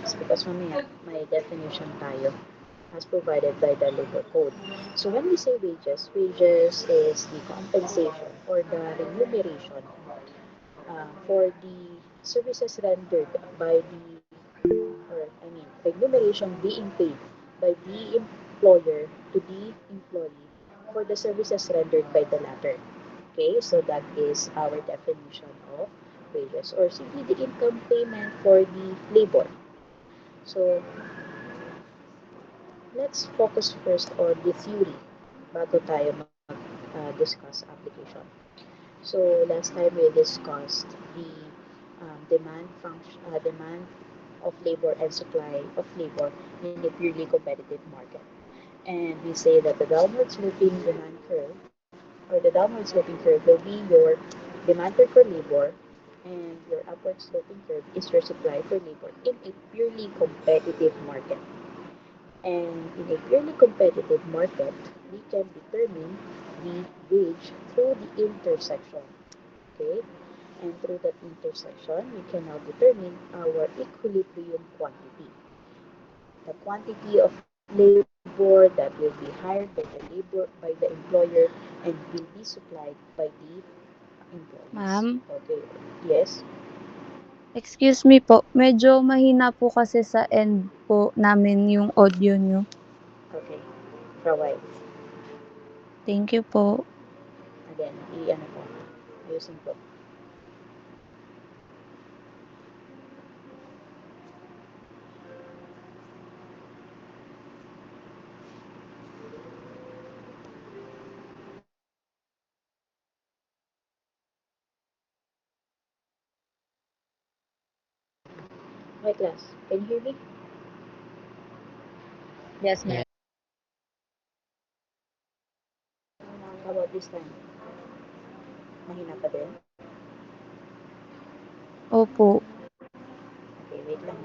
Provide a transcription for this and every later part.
economics because mamaya may definition tayo as provided by the labor code. So when we say wages, wages is the compensation or the remuneration for the services rendered by remuneration being paid by the employer to the employee for the services rendered by the latter. Okay, so that is our definition of wages or simply the income payment for the labor. So let's focus first on the theory bago tayo mag-discuss application. So last time we discussed the demand of labor and supply of labor in a purely competitive market. And we say that the downward sloping demand curve or the downward sloping curve will be your demand curve for labor and your upward sloping curve is your supply for labor in a purely competitive market. And in a purely competitive market, we can determine the wage through the intersection. Okay? And through that intersection, we can now determine our equilibrium quantity. The quantity of labor that will be hired by the employer and will be supplied by the employees. Ma'am, Okay. Yes. excuse me po, medyo mahina po kasi sa end po namin yung audio niyo. Okay. Provide. Thank you po. Again, i-ano ko. Ayusin ko. Okay, class. Can you hear me? Yes, ma'am. How about this time? Mahina pa din? Opo. Okay, wait lang.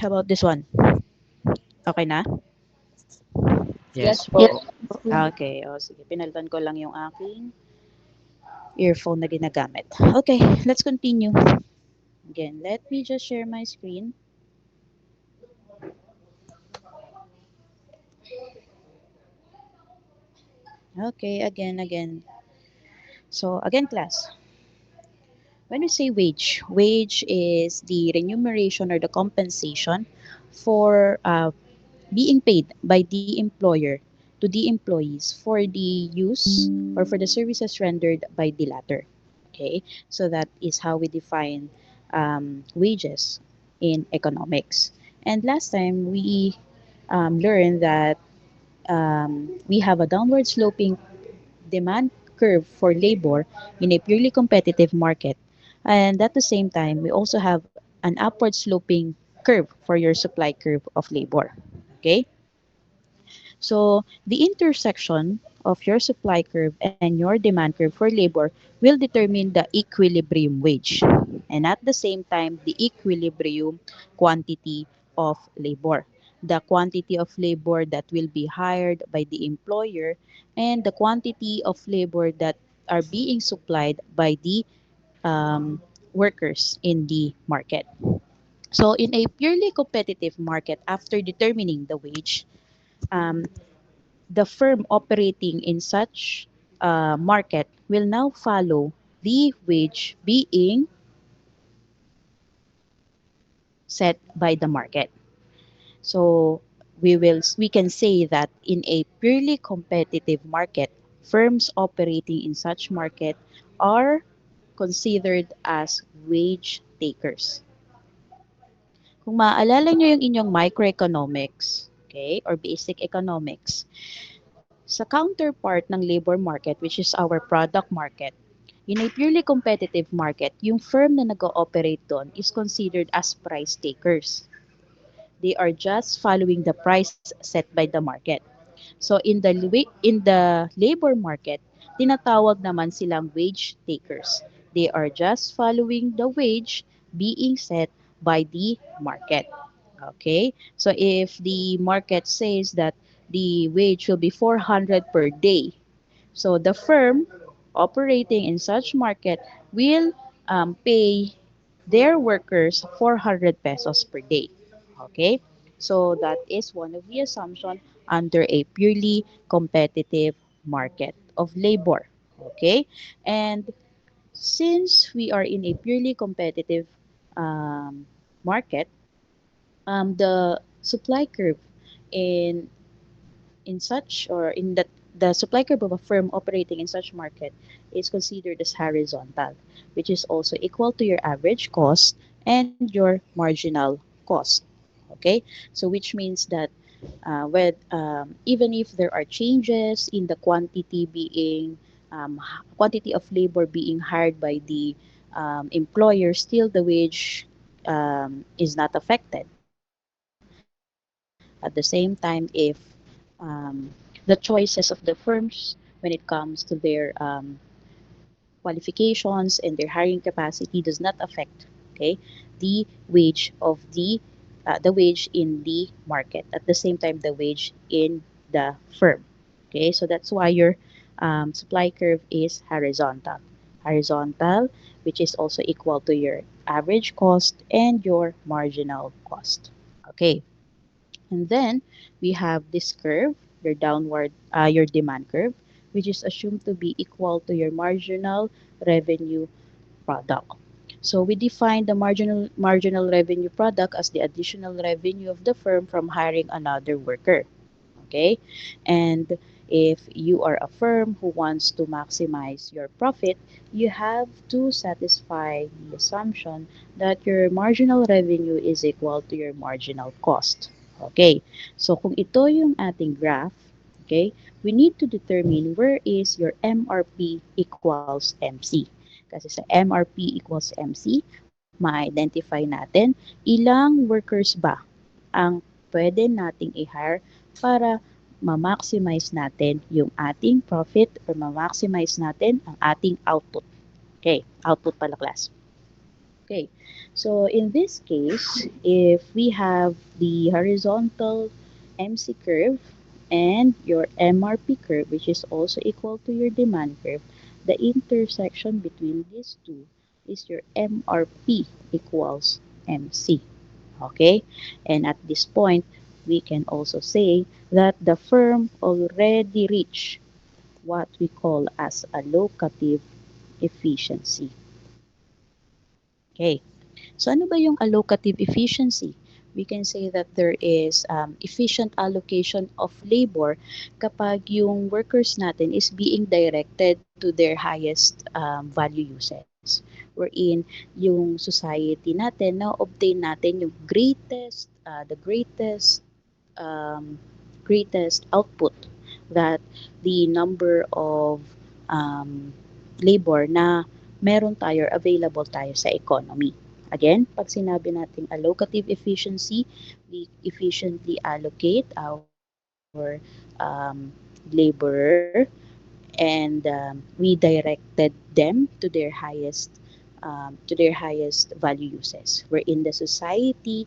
How about this one? Okay na? Yes Yes po. po. Okay, o sige. Pinalitan ko lang yung aking earphone na ginagamit. Okay, let's continue. Again, let me just share my screen. Okay, again. So, again, class. When we say wage, wage is the remuneration or the compensation for being paid by the employer to the employees for the use or for the services rendered by the latter. Okay, so that is how we define wages in economics. And last time we learned that we have a downward sloping demand curve for labor in a purely competitive market. And at the same time, we also have an upward sloping curve for your supply curve of labor. Okay? So the intersection of your supply curve and your demand curve for labor will determine the equilibrium wage and at the same time the equilibrium quantity of labor. The quantity of labor that will be hired by the employer and the quantity of labor that are being supplied by the workers in the market. So, in a purely competitive market, after determining the wage, um, the firm operating in such market will now follow the wage being set by the market. So we can say that in a purely competitive market, firms operating in such market are considered as wage takers. Kung maaalala nyo yung inyong microeconomics, okay, or basic economics, sa counterpart ng labor market, which is our product market, in a purely competitive market, yung firm na nag-ooperate doon is considered as price takers. They are just following the price set by the market. So in the labor market, tinatawag naman silang wage takers. They are just following the wage being set by the market. Okay? So if the market says that the wage will be 400 per day, so the firm operating in such market will pay their workers 400 pesos per day. Okay? So that is one of the assumption under a purely competitive market of labor. Okay? And since we are in a purely competitive market, the supply curve in such or in that the supply curve of a firm operating in such market is considered as horizontal, which is also equal to your average cost and your marginal cost. Okay, so which means that even if there are changes in the quantity being quantity of labor being hired by the employer, still the wage is not affected. At the same time, if the choices of the firms when it comes to their qualifications and their hiring capacity does not affect, okay, the wage of the wage in the market. At the same time, the wage in the firm. Okay, so that's why your supply curve is horizontal, which is also equal to your average cost and your marginal cost. Okay, and then we have this curve, your demand curve, which is assumed to be equal to your marginal revenue product. So we define the marginal revenue product as the additional revenue of the firm from hiring another worker. Okay? And if you are a firm who wants to maximize your profit, you have to satisfy the assumption that your marginal revenue is equal to your marginal cost. Okay? So kung ito yung ating graph, okay, we need to determine where is your MRP equals MC. Kasi sa MRP equals MC, ma-identify natin ilang workers ba ang pwede nating i-hire para ma-maximize natin yung ating profit or ma-maximize natin ang ating output. Okay, output pala class. Okay, so in this case, if we have the horizontal MC curve and your MRP curve, which is also equal to your demand curve, the intersection between these two is your MRP equals MC. Okay, and at this point, we can also say that the firm already reached what we call as allocative efficiency. Okay, so ano ba yung allocative efficiency? We can say that there is efficient allocation of labor kapag yung workers natin is being directed to their highest value uses. Wherein yung society natin na obtain natin yung um, greatest output that the number of um, labor na meron tayo or available tayo sa economy. Again, pag sinabi nating allocative efficiency, we efficiently allocate our labor laborer, and we directed them to their highest value uses, wherein the society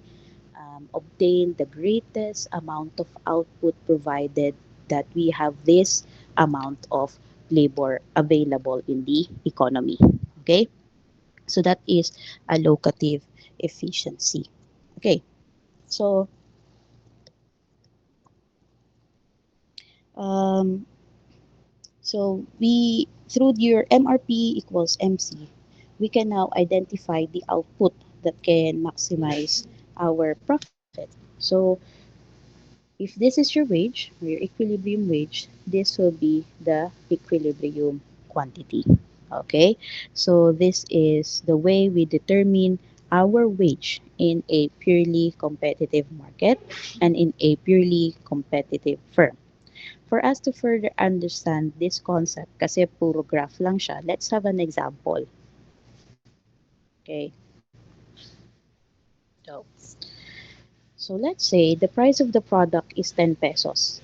obtain the greatest amount of output provided that we have this amount of labor available in the economy. Okay, so that is allocative efficiency. Okay, so um, so we through your MRP equals MC, we can now identify the output that can maximize our profit. So if this is your wage or your equilibrium wage, this will be the equilibrium quantity. Okay, so this is the way we determine our wage in a purely competitive market and in a purely competitive firm. For us to further understand this concept, kasi puro graph lang siya, let's have an example. Okay, so, so let's say the price of the product is 10 pesos.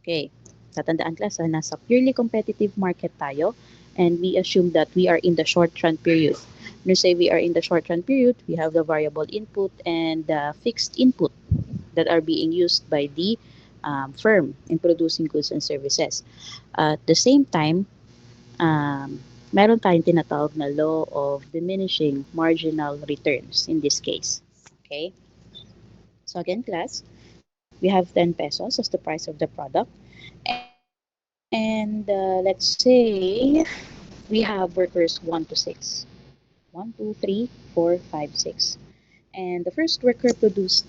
Okay, tatandaan class, nasa purely competitive market tayo and we assume that we are in the short run period. When you say we are in the short run period, we have the variable input and the fixed input that are being used by the firm in producing goods and services. At the same time, meron tayong tinatawag na law of diminishing marginal returns in this case. Okay? So again, class, we have 10 pesos as the price of the product. And let's say we have workers 1 to 6. 1, 2, 3, 4, 5, 6. And the first worker produced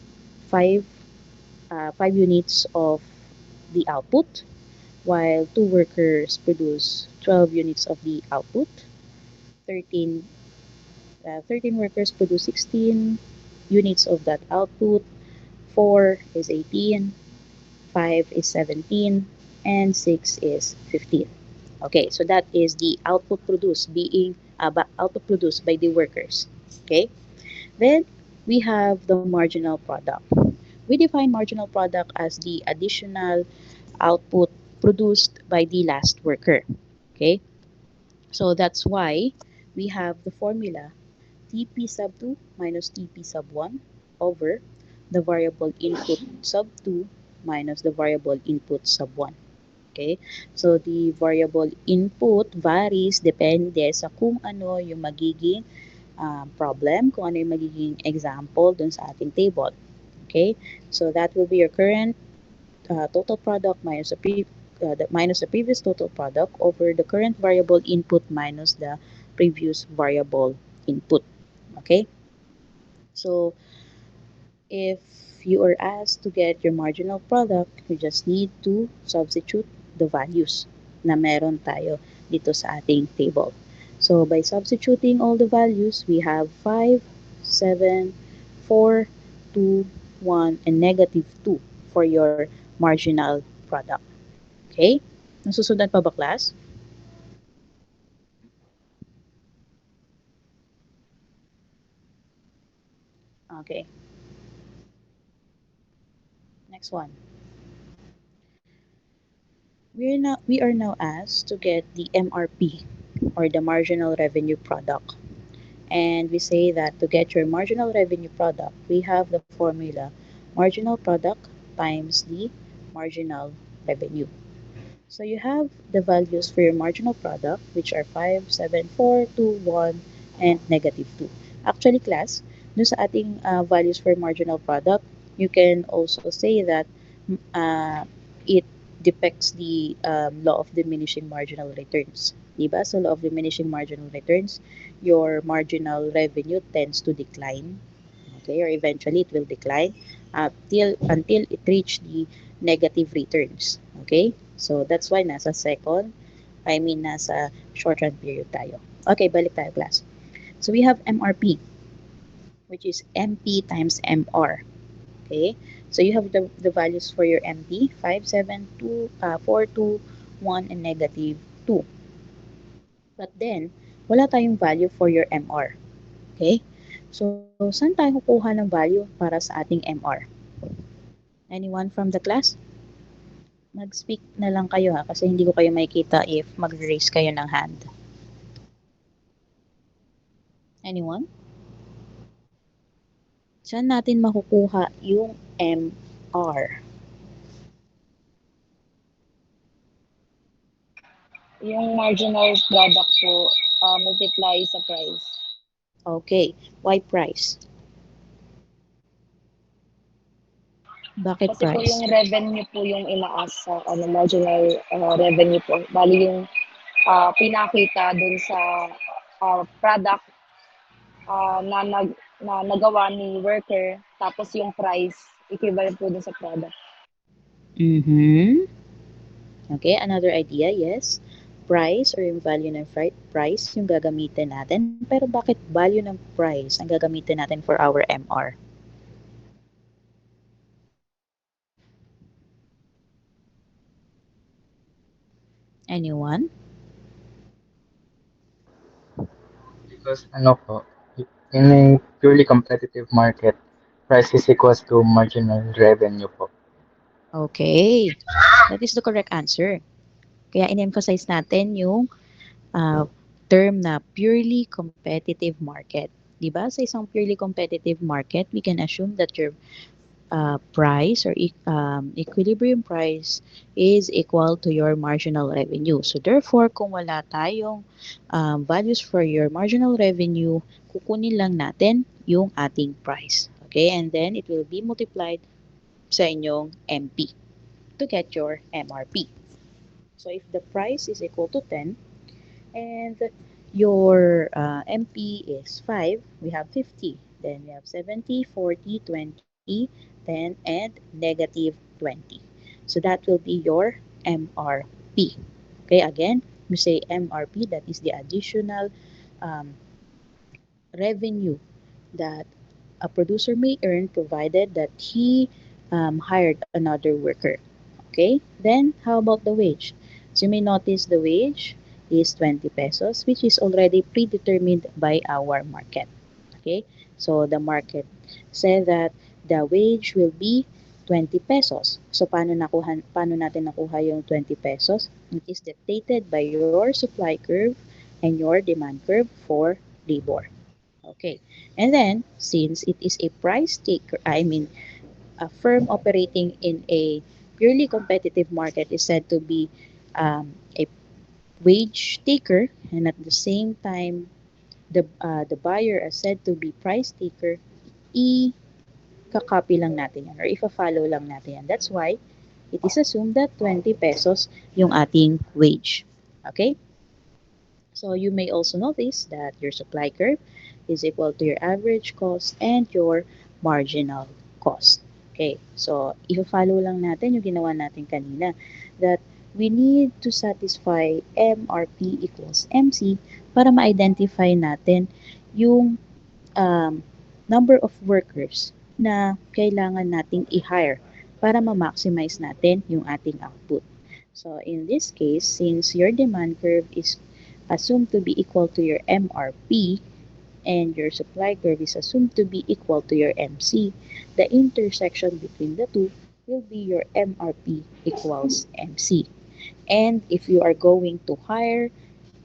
5, 5 units of the output, while 2 workers produce 12 units of the output. 13 13 workers produce 16 units of that output, 4 is 18, 5 is 17, and 6 is 15. Okay, so that is the output produced by the workers. Okay, then we have the marginal product. We define marginal product as the additional output produced by the last worker. Okay, so that's why we have the formula TP sub 2 minus TP sub 1 over the variable input sub 2 minus the variable input sub 1. Okay? So, the variable input varies depende sa kung ano yung magiging problem, kung ano yung magiging example dun sa ating table. Okay? So, that will be your current total product minus the previous total product over the current variable input minus the previous variable input. Okay? So, if you are asked to get your marginal product, you just need to substitute the values na meron tayo dito sa ating table. So, by substituting all the values, we have 5, 7, 4, 2, 1, and negative 2 for your marginal product. Okay? Nasusundan pa ba, class? Okay. Next one. We are now asked to get the MRP or the marginal revenue product. And we say that to get your marginal revenue product, we have the formula marginal product times the marginal revenue. So you have the values for your marginal product, which are 5, 7, 4, 2, 1, and negative 2. Actually, class, dun sa ating values for marginal product, you can also say that it depicts the law of diminishing marginal returns. Diba? So, law of diminishing marginal returns, your marginal revenue tends to decline. Okay, or eventually it will decline until it reach the negative returns. Okay? So, that's why nasa short run period tayo. Okay, balik tayo class. So, we have MRP, which is MP times MR. Okay? So, you have the values for your MP, 5, 7, 2, 4, 2, 1, and negative 2. But then, wala tayong value for your MR. Okay? So, saan tayo kukuha ng value para sa ating MR? Anyone from the class? Mag-speak na lang kayo ha, kasi hindi ko kayo makikita if mag-raise kayo ng hand. Anyone? Saan natin makukuha yung MR? Yung marginal product po, multiply sa price. Okay, why price? Bakit Kasi po price? yung revenue po yung inaas sa marginal revenue po. Bali yung pinakita dun sa product na nagawa ni worker, tapos yung price equivalent po dun sa product. Mm-hmm. Okay, another idea, yes. Price or yung value ng price yung gagamitin natin. Pero bakit value ng price ang gagamitin natin for our MR? Anyone? Because ano po, in a purely competitive market, price is equals to marginal revenue po. Okay, that is the correct answer. Kaya in-emphasize natin yung uh, term na purely competitive market. 'Di ba? Sa isang purely competitive market, we can assume that your price or equilibrium price is equal to your marginal revenue. So therefore, kung wala tayong values for your marginal revenue, kukunin lang natin yung ating price. Okay? And then it will be multiplied sa inyong MP to get your MRP. So if the price is equal to 10, and your MP is 5, we have 50. Then we have 70, 40, 20, 10, and negative 20. So that will be your MRP. Okay, again, we say MRP, that is the additional um, revenue that a producer may earn provided that he hired another worker. Okay, then how about the wage? So you may notice the wage is 20 pesos, which is already predetermined by our market. Okay, so the market said that the wage will be 20 pesos. So paano natin nakuha yung 20 pesos? It is dictated by your supply curve and your demand curve for labor. Okay. And then, since it is a price taker, I mean, a firm operating in a purely competitive market is said to be a wage taker, and at the same time, the buyer is said to be price taker, i-copy lang natin yan or ifa-follow lang natin yan. That's why it is assumed that 20 pesos yung ating wage. Okay? So you may also notice that your supply curve is equal to your average cost and your marginal cost. Okay, so i-follow lang natin yung ginawa natin kanina that we need to satisfy MRP equals MC para ma-identify natin yung um, number of workers na kailangan nating i-hire para ma-maximize natin yung ating output. So in this case, since your demand curve is assumed to be equal to your MRP and your supply curve is assumed to be equal to your MC, the intersection between the two will be your MRP equals MC. And if you are going to hire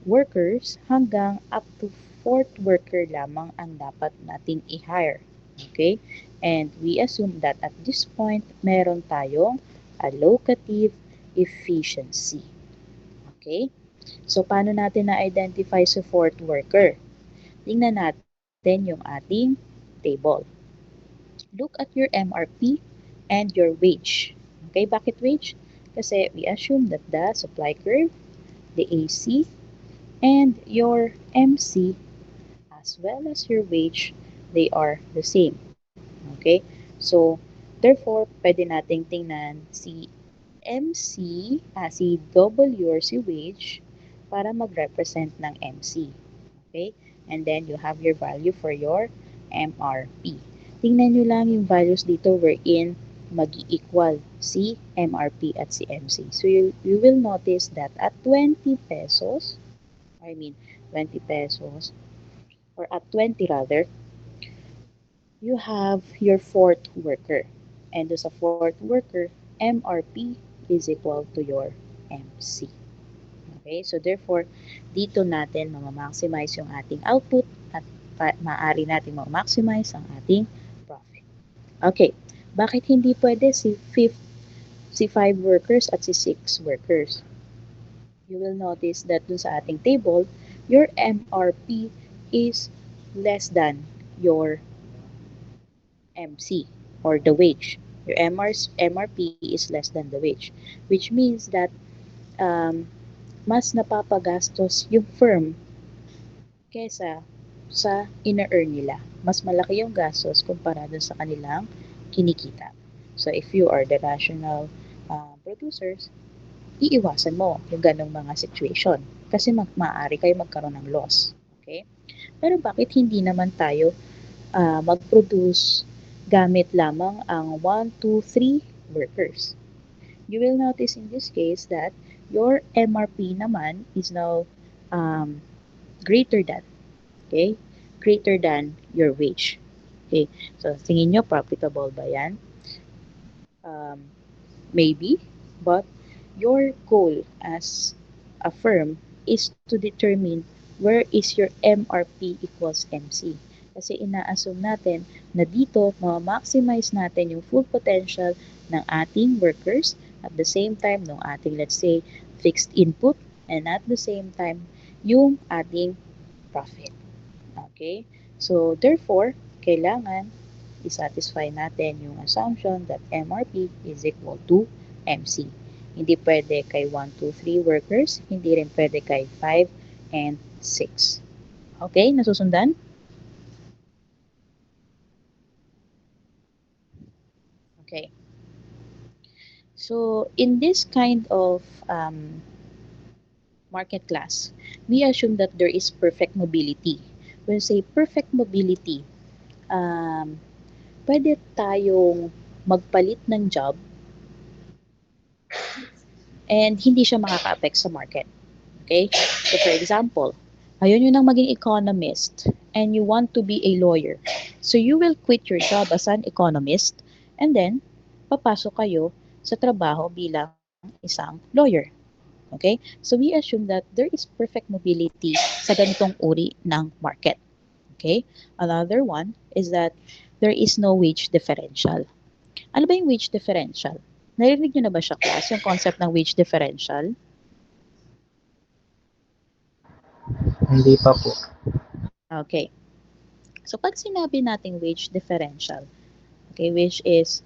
workers, hanggang up to fourth worker lamang ang dapat nating i-hire. Okay? And we assume that at this point, meron tayong allocative efficiency. Okay? So, paano natin na-identify sa fourth worker? Tingnan natin yung ating table. Look at your MRP and your wage. Okay, bakit wage? Kasi we assume that the supply curve, the AC, and your MC as well as your wage, they are the same. Okay? So, therefore, pwede nating tingnan si MC, si W or si wage para mag-represent ng MC. Okay? And then, you have your value for your MRP. Tingnan nyo lang yung values dito wherein mag-equal si MRP at si MC. So, you will notice that at 20 pesos, I mean 20 pesos, or at 20 rather, you have your fourth worker. And as a fourth worker, MRP is equal to your MC. Okay? So therefore, dito natin ma-maximize yung ating output at maaari natin ma-maximize ang ating profit. Okay. Bakit hindi pwede si 5 workers at si 6 workers? You will notice that dun sa ating table, your MRP is less than your MC or the wage. Your MRP is less than the wage, which means that um, mas napapagastos yung firm kesa sa ina-earn nila. Mas malaki yung gastos kumpara dun sa kanilang kinikita. So, if you are the rational producers, iiwasan mo yung ganong mga situation kasi maaari kayo magkaroon ng loss. Okay? Pero bakit hindi naman tayo mag-produce gamit lamang ang 1, 2, 3 workers? You will notice in this case that your MRP naman is now um, greater than, okay? Greater than your wage. Okay? So, tingin nyo, profitable ba yan? Um, maybe, but your goal as a firm is to determine where is your MRP equals MC. Kasi ina-assume natin na dito ma-maximize natin yung full potential ng ating workers at the same time ng ating, let's say, fixed input and at the same time yung ating profit. Okay? So, therefore, kailangan i-satisfy natin yung assumption that MRP is equal to MC. Hindi pwede kay 1, 2, 3 workers, hindi rin pwede kay 5 and 6. Okay, nasusundan? Okay. So, in this kind of market class, we assume that there is perfect mobility. When we say perfect mobility, um, pwede tayong magpalit ng job and hindi siya makaka-affect sa market. Okay? So for example, ayun yun ang maging economist and you want to be a lawyer. So you will quit your job as an economist and then papasok kayo sa trabaho bilang isang lawyer. Okay? So we assume that there is perfect mobility sa ganitong uri ng market. Okay? Another one is that there is no wage differential. Ano ba yung wage differential? Narinig nyo na ba siya, class, yung concept ng wage differential? Hindi pa po. Okay. So, pag sinabi nating wage differential, okay, which is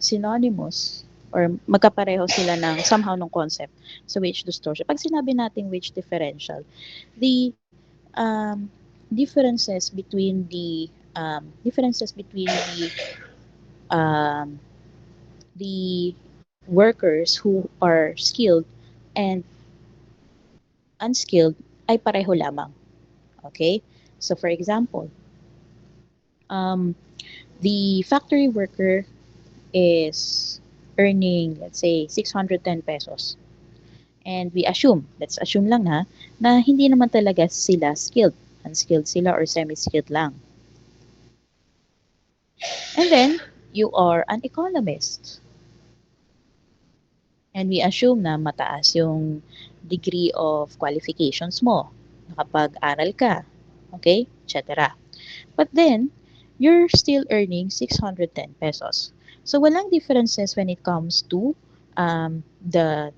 synonymous or magkapareho sila ng somehow ng concept sa wage distortion. Pag sinabi nating wage differential, the differences between um, the workers who are skilled and unskilled ay pareho lamang. Okay? So, for example, um, the factory worker is earning, let's say, 610 pesos. And we assume, let's assume lang na hindi naman talaga sila skilled. Unskilled sila or semi-skilled lang. And then, you are an economist. And we assume na mataas yung degree of qualifications mo. Nakapag-aral ka. Okay? Etc. But then, you're still earning 610 pesos. So, walang differences when it comes to the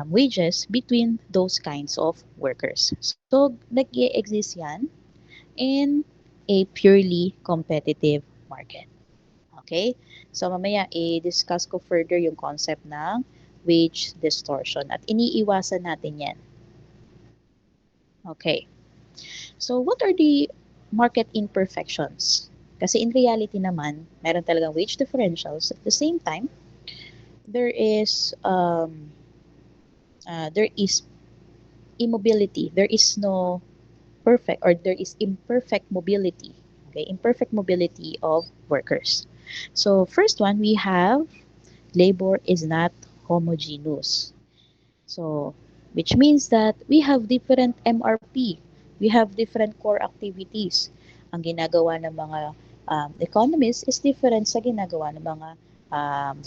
wages between those kinds of workers. So, nag-i-exist yan in a purely competitive market. Okay? So, mamaya i-discuss ko further yung concept ng wage distortion at iniiwasan natin yan. Okay. So, what are the market imperfections? Kasi in reality naman, meron talagang wage differentials. At the same time, there is there is immobility. There is no perfect or there is imperfect mobility. Okay, imperfect mobility of workers. So first one, we have labor is not homogeneous. So, which means that we have different MRP. We have different core activities. Ang ginagawa ng mga economists is different sa ginagawa ng mga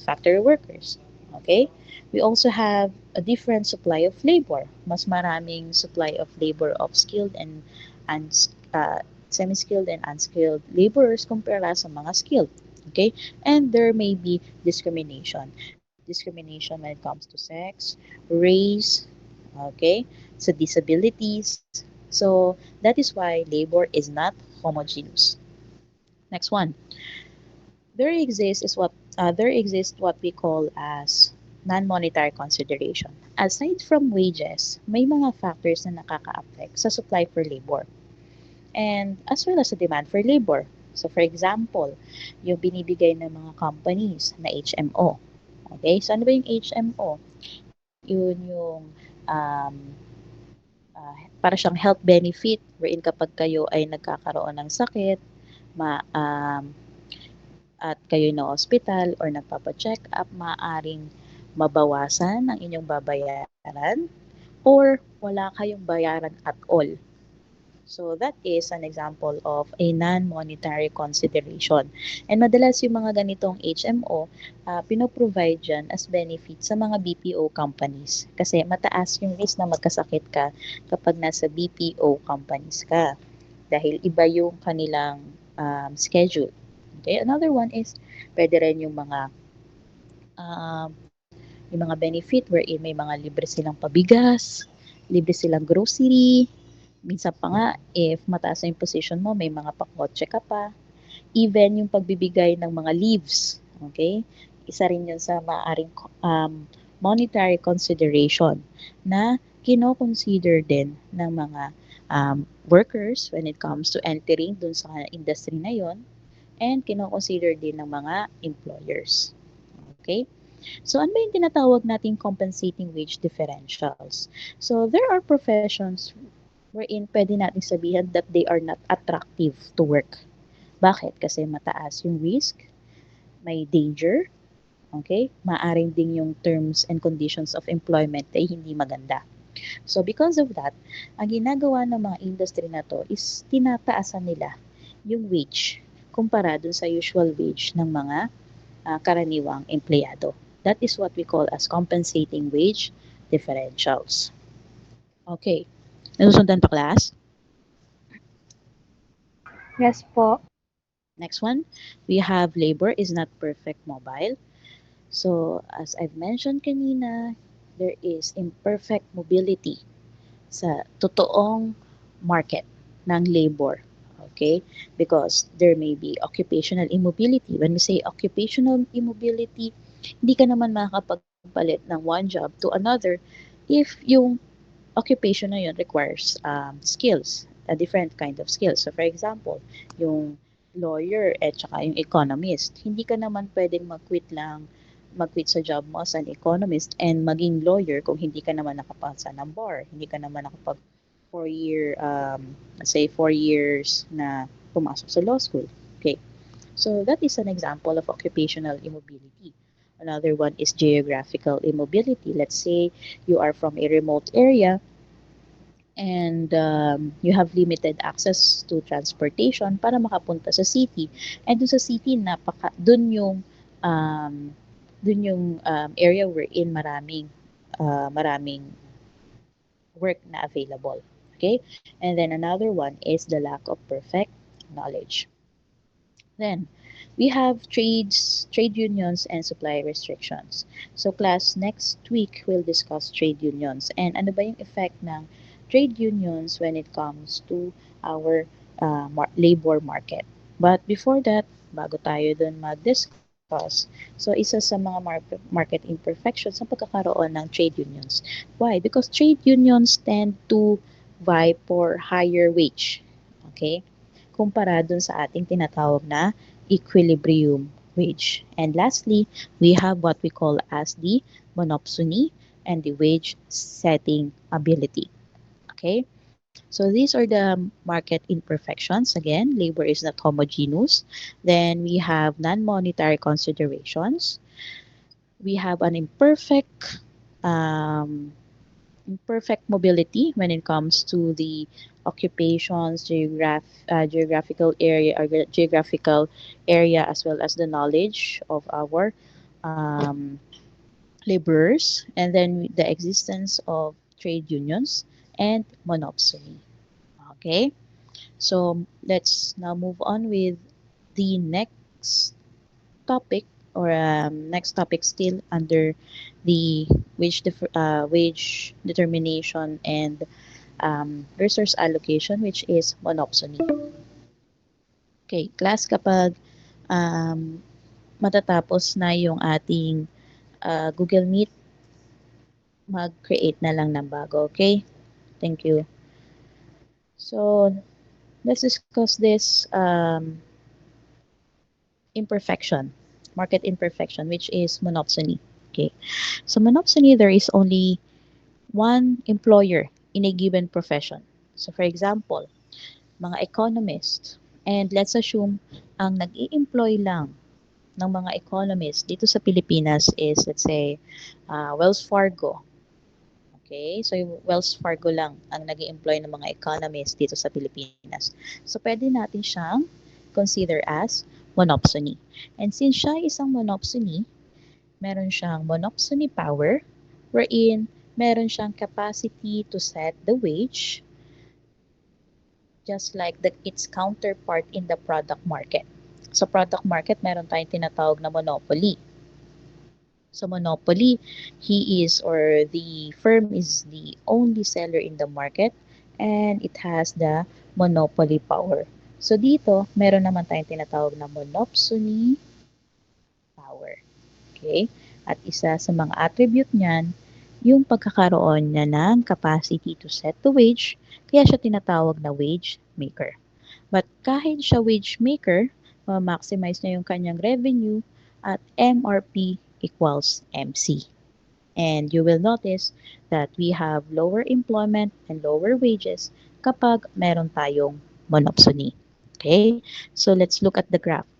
factory workers. Okay? We also have a different supply of labor. Mas maraming supply of labor of skilled and semi-skilled and unskilled laborers kumpara sa mga skilled. Okay? And there may be discrimination. Discrimination when it comes to sex, race, okay, sa disabilities. So that is why labor is not homogeneous. Next one, there exists what we call as non-monetary consideration. Aside from wages, may mga factors na nakaka-affect sa supply for labor and as well as sa demand for labor. So for example, yung binibigay ng mga companies na HMO. Okay? So ano ba yung HMO? Yun yung um, para siyang health benefit wherein kapag kayo ay nagkakaroon ng sakit, ma, at kayo na hospital or nagpapa-check up, maaaring mabawasan ang inyong babayaran or wala kayong bayaran at all. So that is an example of a non-monetary consideration. And madalas yung mga ganitong HMO, pinoprovide dyan as benefit sa mga BPO companies. Kasi mataas yung risk na magkasakit ka kapag nasa BPO companies ka. Dahil iba yung kanilang schedule. Okay, another one is pwede rin yung mga benefit wherein may mga libre silang pabigas, libre silang grocery, minsan pa nga if mataas na yung position mo, may mga pakotse ka pa, even yung pagbibigay ng mga leaves, okay? Isa rin yun sa maaaring monetary consideration na kino-consider din ng mga workers when it comes to entering dun sa industry na yon and kino-consider din ng mga employers. Okay? So, ano ba yung tinatawag nating compensating wage differentials? So, there are professions wherein pwede nating sabihin that they are not attractive to work. Bakit? Kasi mataas yung risk, may danger, okay? Maaring din yung terms and conditions of employment ay hindi maganda. So because of that, ang ginagawa ng mga industry na to is tinataasan nila yung wage kumpara dun sa usual wage ng mga karaniwang empleyado. That is what we call as compensating wage differentials. Okay. Nasusundan pa class? Yes po. Next one, we have labor is not perfect mobile. So, as I've mentioned kanina, there is imperfect mobility sa totoong market ng labor. Okay? Because there may be occupational immobility. When we say occupational immobility, hindi ka naman makakapagpalit ng one job to another if yung occupation na yun requires skills, a different kind of skills. So for example, yung lawyer at saka yung economist, hindi ka naman pwedeng mag-quit sa job mo as an economist and maging lawyer kung hindi ka naman nakapasa ng bar, hindi ka naman nakapag 4-year, let's say 4 years na pumasok sa law school. Okay. So that is an example of occupational immobility. Another one is geographical immobility. Let's say you are from a remote area and you have limited access to transportation para makapunta sa city. And dun sa city, um, area wherein maraming work na available. Okay? And then another one is the lack of perfect knowledge. Then, we have trade unions, and supply restrictions. So class, next week we'll discuss trade unions and ano ba yung effect ng trade unions when it comes to our labor market. But before that, bago tayo dun mag-discuss, so isa sa mga market imperfections ang pagkakaroon ng trade unions. Why? Because trade unions tend to vie for higher wage. Okay? Kumpara dun sa ating tinatawag na equilibrium wage. And lastly, we have what we call as the monopsony and the wage setting ability. Okay? So these are the market imperfections. Again, labor is not homogeneous. Then we have non-monetary considerations. We have an um, imperfect mobility when it comes to the occupations, geographical area or geographical area as well as the knowledge of our um, laborers, and then the existence of trade unions and monopsony. Okay, so let's now move on with the next topic, or next topic still under the wage determination and resource allocation, which is monopsony. Okay, class, kapag um, matatapos na yung ating Google Meet, mag-create na lang ng bago, okay? Thank you. So, let's discuss this imperfection, market imperfection, which is monopsony. Okay, so monopsony, there is only one employer in a given profession. So, for example, mga economists, and let's assume ang nag-i-employ lang ng mga economists dito sa Pilipinas is, let's say, Wells Fargo. Okay, so yung Wells Fargo lang ang nag employ ng mga economists dito sa Pilipinas. So, pwede natin siyang consider as monopsony. And since siya isang monopsony, meron siyang monopsony power, wherein meron siyang capacity to set the wage, just like its counterpart in the product market. Sa product market, meron tayong tinatawag na monopoly. So monopoly, he is, or the firm is the only seller in the market, and it has the monopoly power. So dito, meron naman tayong tinatawag na monopsony power. Okay? At isa sa mga attribute niyan, yung pagkakaroon niya ng capacity to set the wage, kaya siya tinatawag na wage maker. But kahit siya wage maker, ma-maximize niya yung kanyang revenue at MRP equals MC. And you will notice that we have lower employment and lower wages kapag meron tayong monopsony. Okay? So let's look at the graph.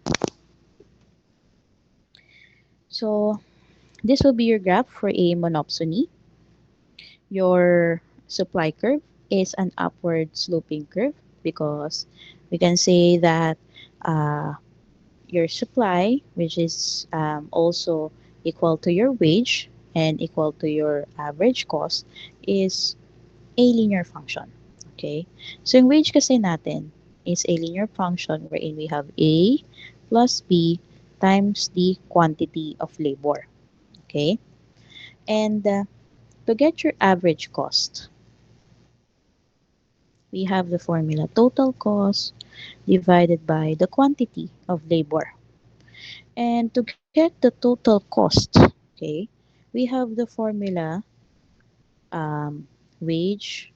So this will be your graph for a monopsony. Your supply curve is an upward sloping curve because we can say that uh, your supply, which is also equal to your wage and equal to your average cost, is a linear function. Okay? So yung wage kasi natin is a linear function wherein we have A plus B times the quantity of labor. Okay? And to get your average cost, we have the formula total cost divided by the quantity of labor. And to get the total cost, okay, we have the formula um, wage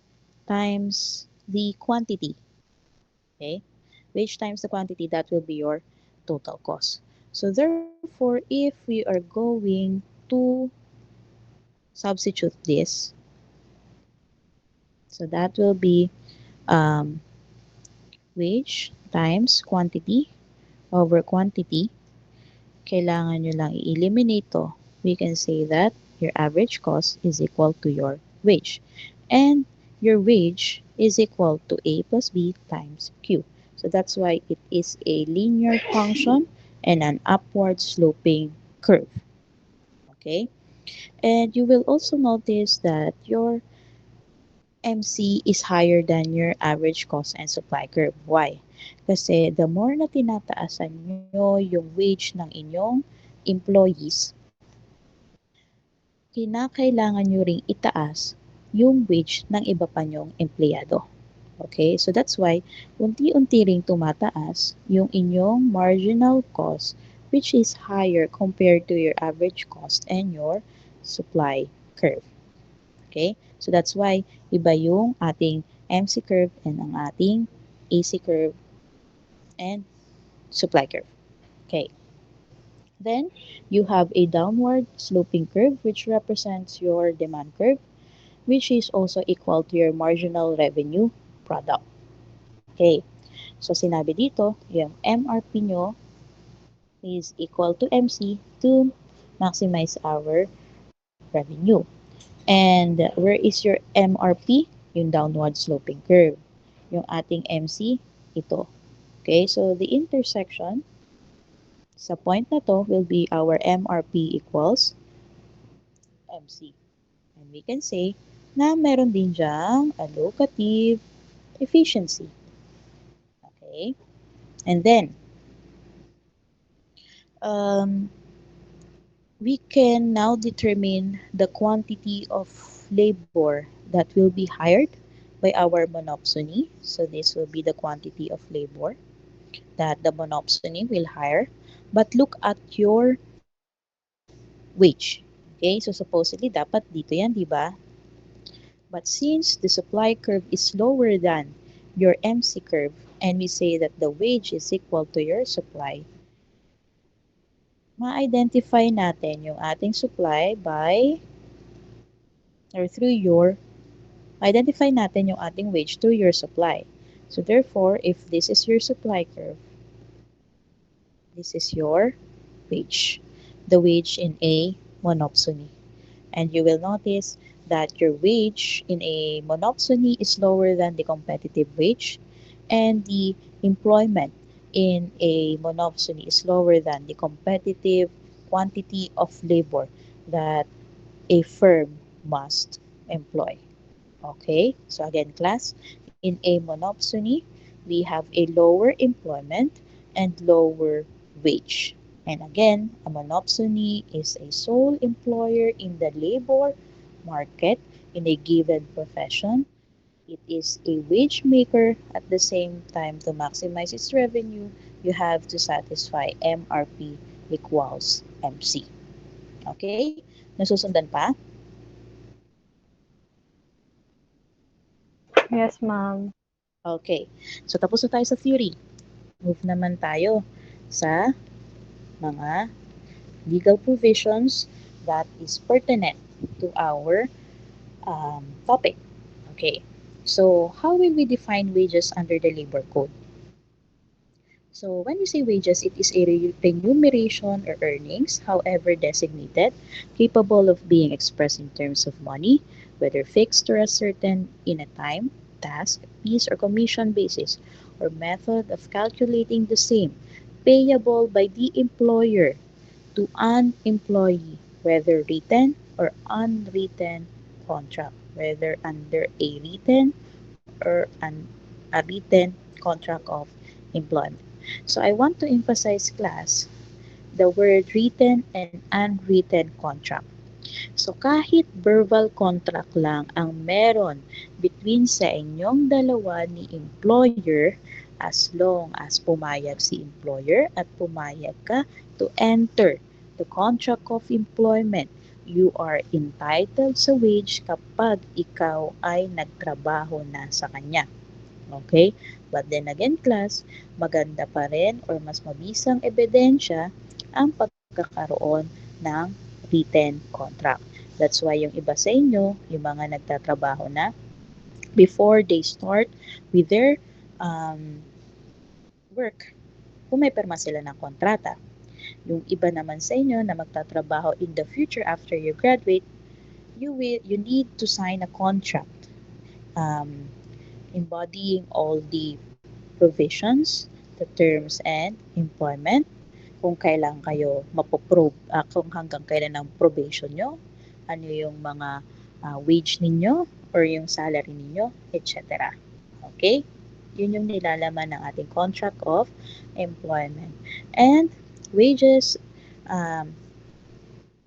times the quantity, okay? Wage times the quantity, that will be your total cost. So therefore, if we are going to substitute this, so that will be um, wage times quantity over quantity. Kailangan nyo lang i-eliminate to. We can say that your average cost is equal to your wage. And your wage is equal to A plus B times Q. So that's why it is a linear function and an upward sloping curve. Okay? And you will also notice that your MC is higher than your average cost and supply curve. Why? Kasi the more na tinataasan nyo yung wage ng inyong employees, kinakailangan nyo ring itaas yung wage ng iba pa nyong empleyado. Okay? So that's why unti-unti ring tumataas yung inyong marginal cost, which is higher compared to your average cost and your supply curve. Okay? So that's why iba yung ating MC curve and ang ating AC curve and supply curve. Okay. Then you have a downward sloping curve which represents your demand curve, which is also equal to your marginal revenue product. Okay. So sinabi dito, yung MRP nyo is equal to MC to maximize our revenue. And where is your MRP? Yung downward sloping curve. Yung ating MC, ito. Okay, so the intersection sa point na to will be our MRP equals MC. And we can say na meron din diyang allocative efficiency. Okay? And then, um, we can now determine the quantity of labor that will be hired by our monopsony. So this will be the quantity of labor that the monopsony will hire. But look at your wage. Okay, so supposedly dapat dito yan, di ba? But since the supply curve is lower than your MC curve, and we say that the wage is equal to your supply, ma-identify natin yung ating supply by or through your identify natin yung ating wage through your supply. So therefore, if this is your supply curve, this is your wage, the wage in a monopsony. And you will notice that your wage in a monopsony is lower than the competitive wage, and the employment in a monopsony is lower than the competitive quantity of labor that a firm must employ. Okay, so again, class, in a monopsony, we have a lower employment and lower wage. And again, a monopsony is a sole employer in the labor market in a given profession. It is a wage maker at the same time. To maximize its revenue, you have to satisfy MRP equals MC. Okay? Nasusundan pa? Yes, ma'am. Okay. So tapos na tayo sa theory. Move naman tayo sa mga legal provisions that is pertinent to our topic. Okay. So how will we define wages under the labor code? So when we say wages, it is a remuneration or earnings, however designated, capable of being expressed in terms of money, whether fixed or certain in a time, task, piece, or commission basis, or method of calculating the same, payable by the employer to an employee, whether written or unwritten contract, whether under a written or a written contract of employment. So I want to emphasize, class, the word written and unwritten contract. So kahit verbal contract lang ang meron between sa inyong dalawa ni employer, as long as pumayag si employer at pumayag ka to enter the contract of employment, you are entitled sa wage kapag ikaw ay nagtrabaho na sa kanya. Okay? But then again, class, maganda pa rin or mas mabisang ebidensya ang pagkakaroon ng written contract. That's why yung iba sa inyo, yung mga nagtatrabaho na, before they start with their work, pumipirma sila ng kontrata. Yung iba naman sa inyo na magtatrabaho in the future after you graduate, you need to sign a contract um, embodying all the provisions, the terms and employment, kung kailan kayo mapoprobe, kung hanggang kailan ang probation nyo, ano yung mga wage ninyo or yung salary ninyo, etc. Okay? Yun yung nilalaman ng ating contract of employment. And wages, um,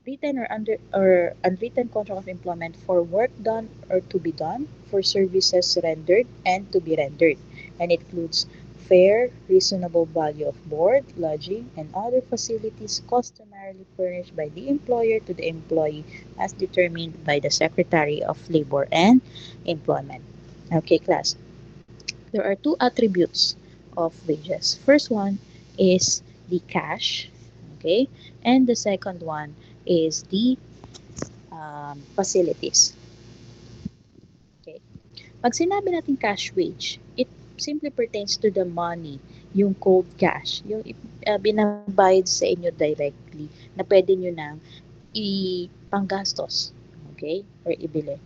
written or under or unwritten contract of employment for work done or to be done, for services rendered and to be rendered, and it includes fair, reasonable value of board, lodging, and other facilities customarily furnished by the employer to the employee as determined by the Secretary of Labor and Employment. Okay, class. There are two attributes of wages. First one is the cash, okay, and the second one is the facilities. Okay. Pag sinabi natin cash wage, it simply pertains to the money, yung cold cash, yung binabayad sa inyo directly na pwede nyo nang ipanggastos, okay, or ibili.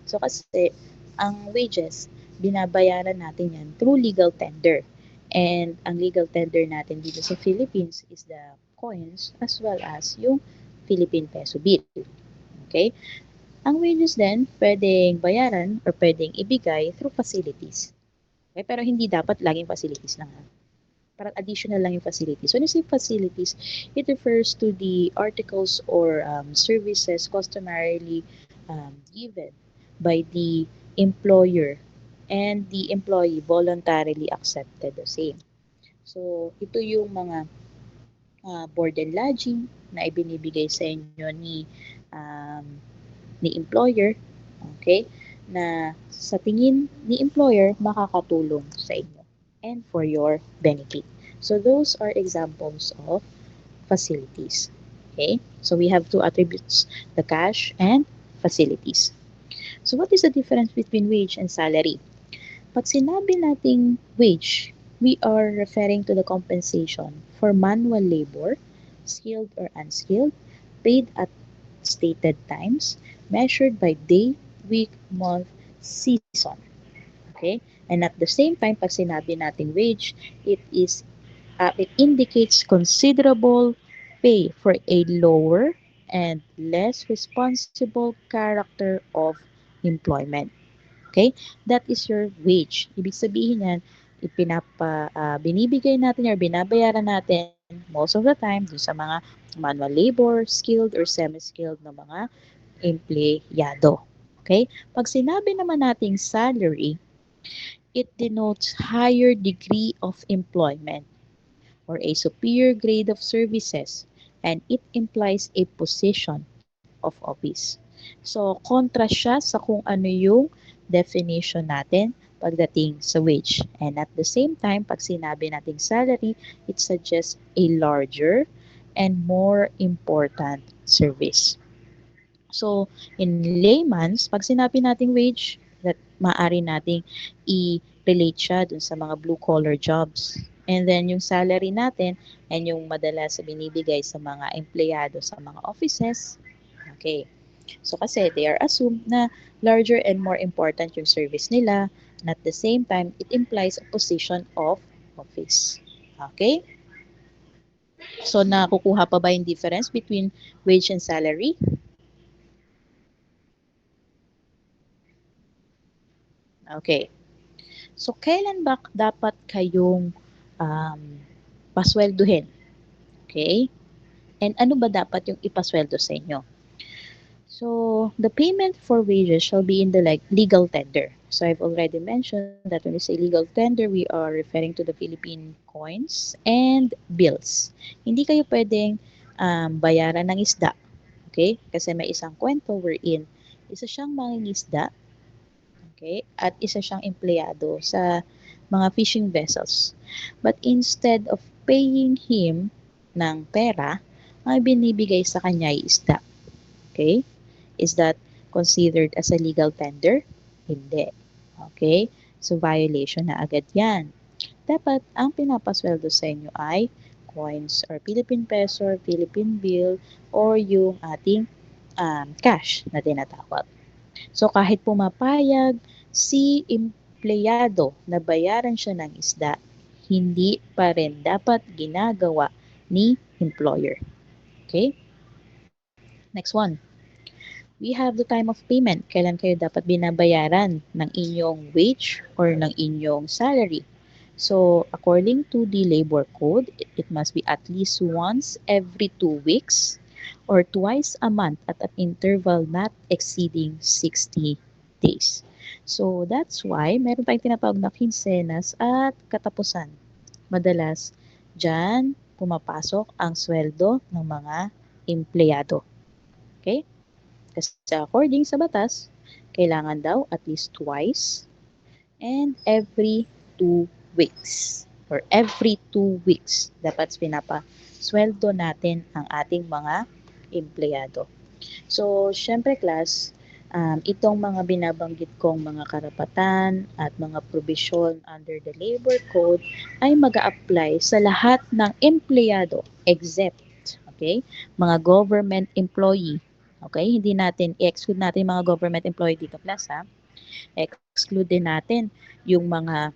So kasi, ang wages, binabayaran natin yan through legal tender. And ang legal tender natin dito sa Philippines is the coins as well as yung Philippine peso bill. Okay? Ang wages din, pwedeng bayaran or pwedeng ibigay through facilities. Okay? Pero hindi dapat laging facilities lang. Ha? Parang additional lang yung facilities. When you say facilities, it refers to the articles or services customarily given by the employer and the employee voluntarily accepted the same. So, ito yung mga board and lodging na ibinibigay sa inyo ni employer, okay, na sa tingin ni employer makakatulong sa inyo and for your benefit. So those are examples of facilities. Okay? So we have two attributes, the cash and facilities. So what is the difference between wage and salary? Pag sinabi nating wage, we are referring to the compensation for manual labor, skilled or unskilled, paid at stated times, measured by day, week, month, season. Okay? And at the same time, pag sinabi nating wage, it indicates considerable pay for a lower and less responsible character of employment. Okay? That is your wage. Ibig sabihin yan, binibigay natin or binabayaran natin most of the time dun sa mga manual labor, skilled or semi-skilled na mga empleyado. Okay? Pag sinabi naman nating salary, it denotes higher degree of employment or a superior grade of services, and it implies a position of office. So, contrast siya sa kung ano yung definition natin pagdating sa wage. And at the same time, pag sinabi nating salary, it suggests a larger and more important service. So, in layman's, pag sinabi nating wage, that maaari nating i-relate siya dun sa mga blue-collar jobs. And then, yung salary natin, and yung madalas binibigay sa mga empleyado sa mga offices. Okay. So, kasi they are assumed na larger and more important yung service nila. And at the same time, it implies a position of office. Okay? So, nakukuha pa ba yung difference between wage and salary? Okay. So, kailan ba dapat kayong um, pasweldohin? Okay? And ano ba dapat yung ipasweldo sa inyo? So, the payment for wages shall be in the legal tender. So, I've already mentioned that when we say legal tender, we are referring to the Philippine coins and bills. Hindi kayo pwedeng bayaran ng isda. Okay? Kasi may isang kwento wherein isa siyang mangingisda. Okay? At isa siyang empleyado sa mga fishing vessels. But instead of paying him ng pera, ang binibigay sa kanya ay isda. Okay? Is that considered as a legal tender? Hindi. Okay? So, violation na agad yan. Dapat ang pinapasweldo sa inyo ay coins or Philippine peso or Philippine bill or yung ating cash na tinatawag. So kahit pumapayag si empleyado na bayaran siya ng isda, hindi pa rin dapat ginagawa ni employer. Okay? Next one. We have the time of payment. Kailan kayo dapat binabayaran ng inyong wage or ng inyong salary? So, according to the labor code, it must be at least once every 2 weeks or twice a month at an interval not exceeding 60 days. So, that's why meron tayong tinatawag na quincenas at katapusan. Madalas, dyan pumapasok ang sweldo ng mga empleyado. Okay? Kasi according sa batas, kailangan daw at least twice and every 2 weeks or every 2 weeks dapat pinapasweldo natin ang ating mga empleyado. So, syempre class, itong mga binabanggit kong mga karapatan at mga provision under the labor code ay mag apply sa lahat ng empleyado except, okay, mga government employee. Okay, hindi natin i-exclude natin yung mga government employee dito class ha. Exclude din natin yung mga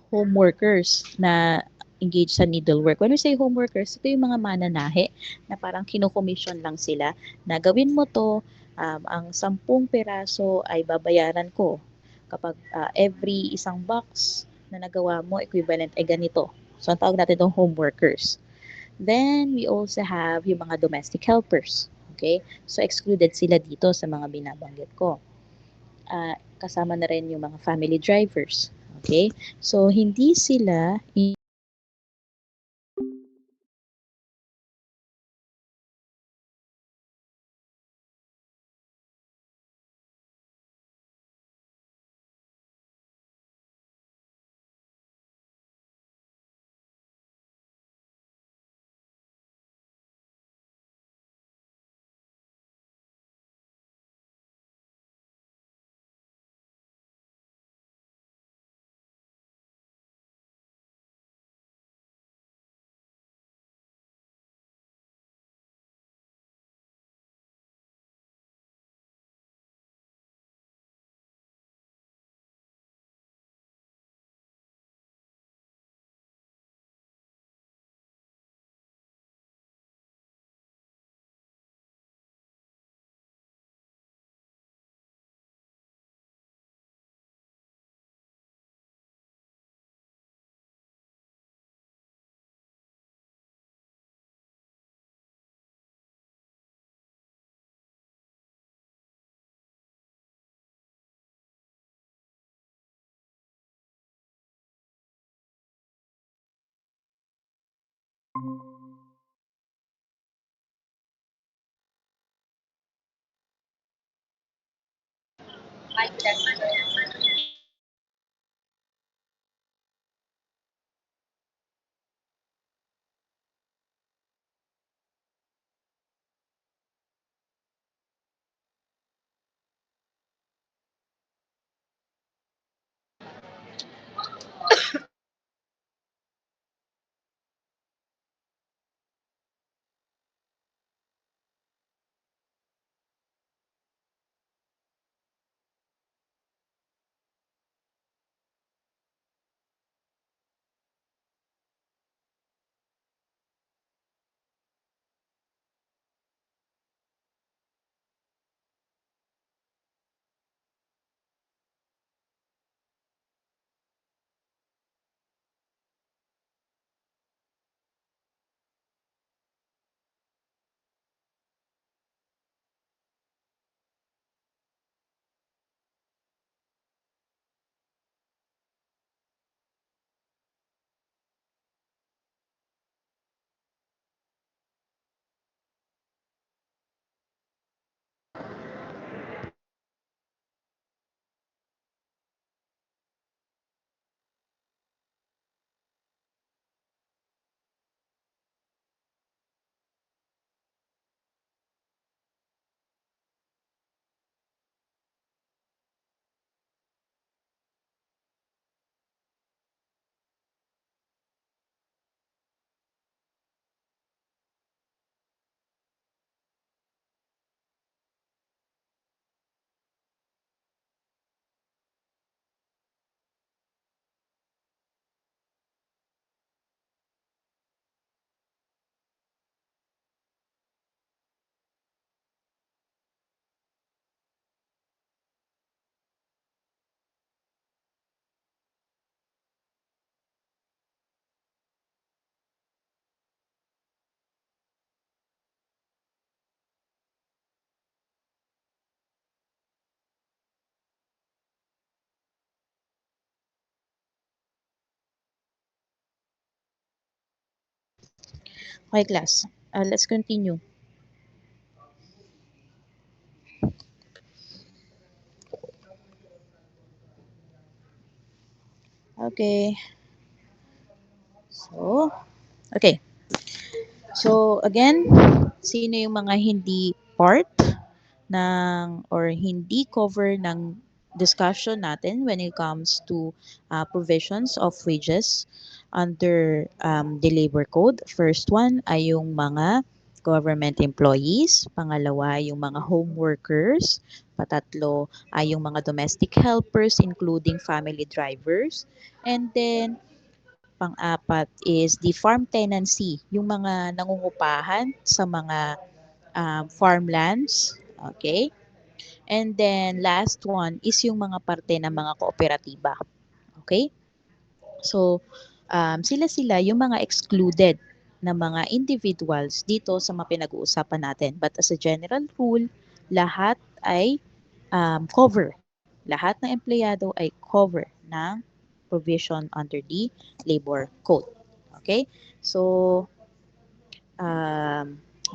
home workers na engaged sa needlework. When we say home workers, ito yung mga mananahe na parang kinokommission lang sila na gawin mo to, ang 10 peraso ay babayaran ko kapag every isang box na nagawa mo equivalent ay ganito. So ang tawag natin itong home workers. Then we also have yung mga domestic helpers. Okay? So excluded sila dito sa mga binabanggit ko. Kasama na rin yung mga family drivers. Okay? So hindi sila okay class. Let's continue. Okay. So, okay. So again, sino yung mga hindi part ng or hindi cover ng discussion natin when it comes to provisions of wages under the labor code. First one ay yung mga government employees, pangalawa yung mga home workers, patatlo ay yung mga domestic helpers including family drivers, and then Pang-apat is the farm tenancy, yung mga nangungupahan sa mga farmlands. Okay? And then last one is yung mga parte ng mga kooperatiba. Okay? So, sila-sila yung mga excluded na mga individuals dito sa mga pinag-uusapan natin. But as a general rule, lahat ay cover. Lahat ng empleyado ay cover ng provision under the labor code. Okay? So,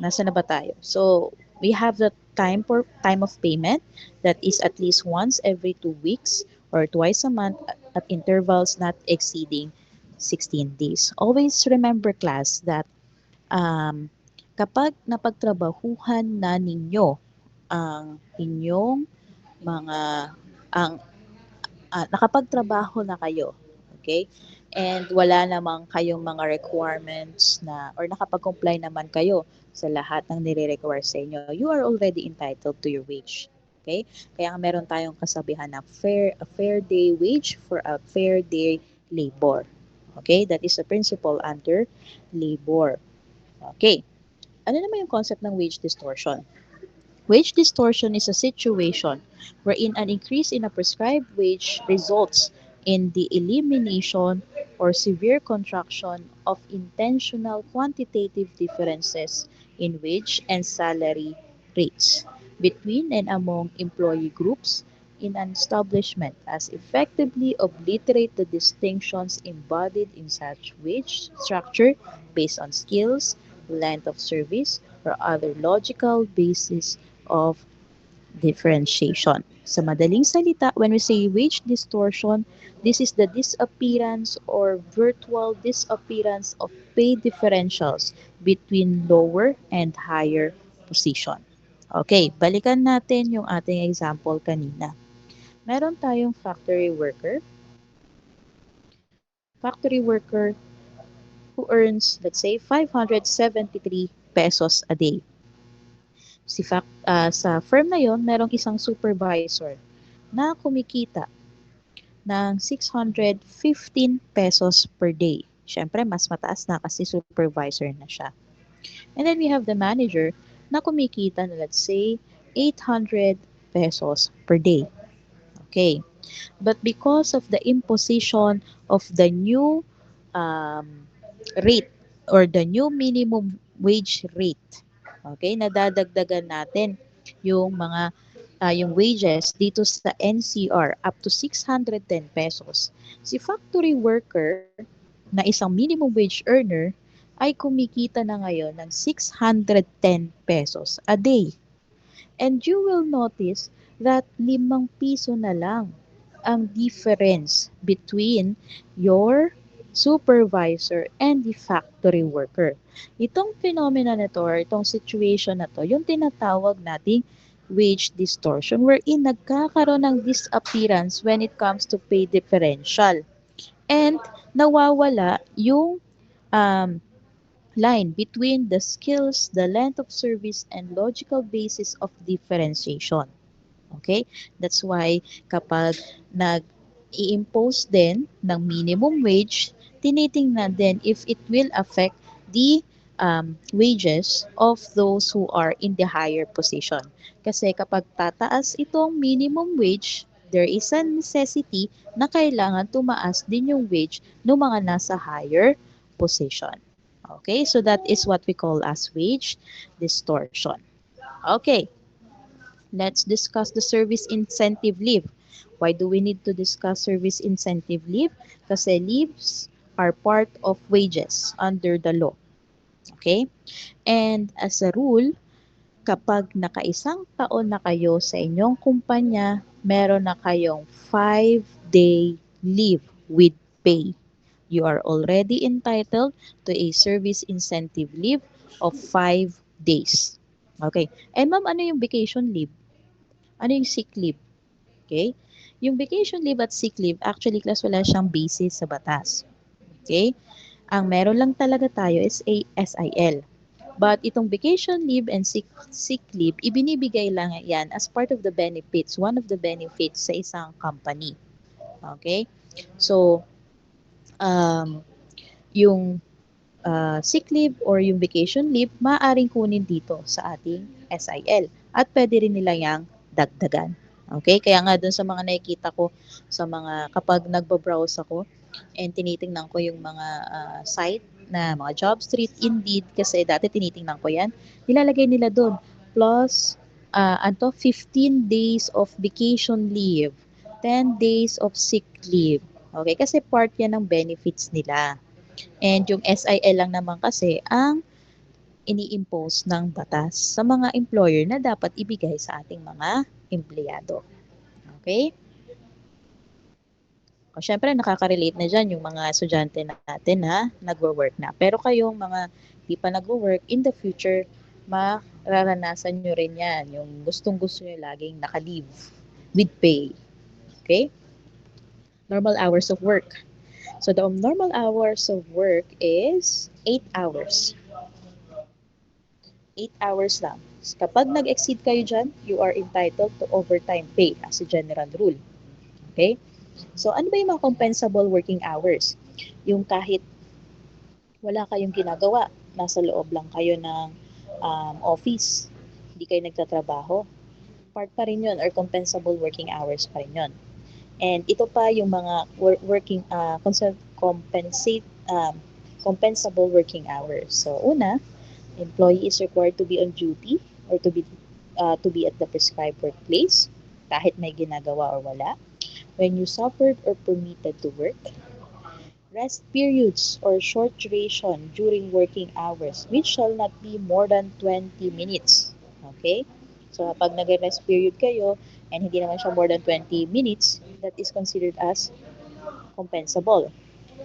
nasa na ba tayo? So, we have the time of payment that is at least once every 2 weeks or twice a month at intervals not exceeding 16 days. Always remember class that um, kapag napagtrabahuhan na ninyo ang inyong mga ang nakapagtrabaho na kayo, okay? And wala namang kayong mga requirements na or nakapag-comply naman kayo sa lahat ng nire-require sa inyo, you are already entitled to your wage. Okay? Kaya nga meron tayong kasabihan na a fair day wage for a fair day labor. Okay? That is a principle under labor. Okay. Ano naman yung concept ng wage distortion? Wage distortion is a situation wherein an increase in a prescribed wage results in the elimination or severe contraction of intentional quantitative differences in wage and salary rates between and among employee groups in an establishment as effectively obliterate the distinctions embodied in such wage structure based on skills, length of service, or other logical basis of differentiation. Sa madaling salita, when we say wage distortion, this is the disappearance or virtual disappearance of pay differentials between lower and higher position. Okay, balikan natin yung ating example kanina. Meron tayong factory worker who earns, let's say, 573 pesos a day. Sa firm na yon, merong isang supervisor na kumikita ng 615 pesos per day. Siyempre, mas mataas na kasi supervisor na siya. And then we have the manager na kumikita na let's say 800 pesos per day. Okay. But because of the imposition of the new um, rate or the new minimum wage rate, okay, nadadagdagan natin yung mga yung wages dito sa NCR up to 610 pesos. Si factory worker na isang minimum wage earner ay kumikita na ngayon ng 610 pesos a day. And you will notice that 5 piso na lang ang difference between your supervisor and the factory worker. Itong phenomena na to or itong situation na to, yung tinatawag nating wage distortion wherein nagkakaroon ng disappearance when it comes to pay differential. And nawawala yung um, line between the skills, the length of service, and logical basis of differentiation. Okay? That's why kapag nag-i-impose din ng minimum wage, tinitingnan din if it will affect the wages of those who are in the higher position. Kasi kapag tataas itong minimum wage, there is a necessity na kailangan tumaas din yung wage ng mga nasa higher position. Okay, so that is what we call as wage distortion. Okay, let's discuss the service incentive leave. Why do we need to discuss service incentive leave? Kasi leaves are part of wages under the law. Okay? And as a rule, kapag nakaisang taon na kayo sa inyong kumpanya, meron na kayong 5-day leave with pay. You are already entitled to a service incentive leave of 5 days. Okay. And ma'am, ano yung vacation leave? Ano yung sick leave? Okay? Yung vacation leave at sick leave, actually, class, wala siyang basis sa batas. Okay? Ang meron lang talaga tayo is a SIL. But itong vacation leave and sick leave, ibinibigay lang yan as part of the benefits, one of the benefits sa isang company. Okay? So, um, yung sick leave or yung vacation leave, maaaring kunin dito sa ating SIL. At pwede rin nila yang dagdagan. Okay? Kaya nga dun sa mga nakikita ko, sa mga kapag nagbo-browse ako and tinitingnan ko yung mga site na mga job street, Indeed, kasi dati tinitingnan ko yan, nilalagay nila dun. Plus, 15 days of vacation leave, 10 days of sick leave. Okay? Kasi part yan ng benefits nila. And yung SIL lang naman kasi ang ini-impose ng batas sa mga employer na dapat ibigay sa ating mga empleyado. Okay? O, syempre, nakaka-relate na dyan yung mga estudyante natin na nagwo-work na. Pero kayong mga di pa nagwo-work, in the future, mararanasan nyo rin yan. Yung gustong-gusto nyo laging naka-leave with pay. Okay? Normal hours of work. So, the normal hours of work is 8 hours. 8 hours lang. Kapag nag-exceed kayo dyan, you are entitled to overtime pay as a general rule. Okay? So, ano ba yung mga compensable working hours? Yung kahit wala kayong ginagawa, nasa loob lang kayo ng office, hindi kayo nagtatrabaho, part pa rin yun or compensable working hours pa rin yun. And ito pa yung mga working compensable working hours. So, una, employee is required to be on duty or to be at the prescribed workplace kahit may ginagawa or wala. When you suffered or permitted to work, rest periods or short duration during working hours which shall not be more than 20 minutes. Okay? So kapag nag-rest period kayo and hindi naman siya more than 20 minutes, that is considered as compensable.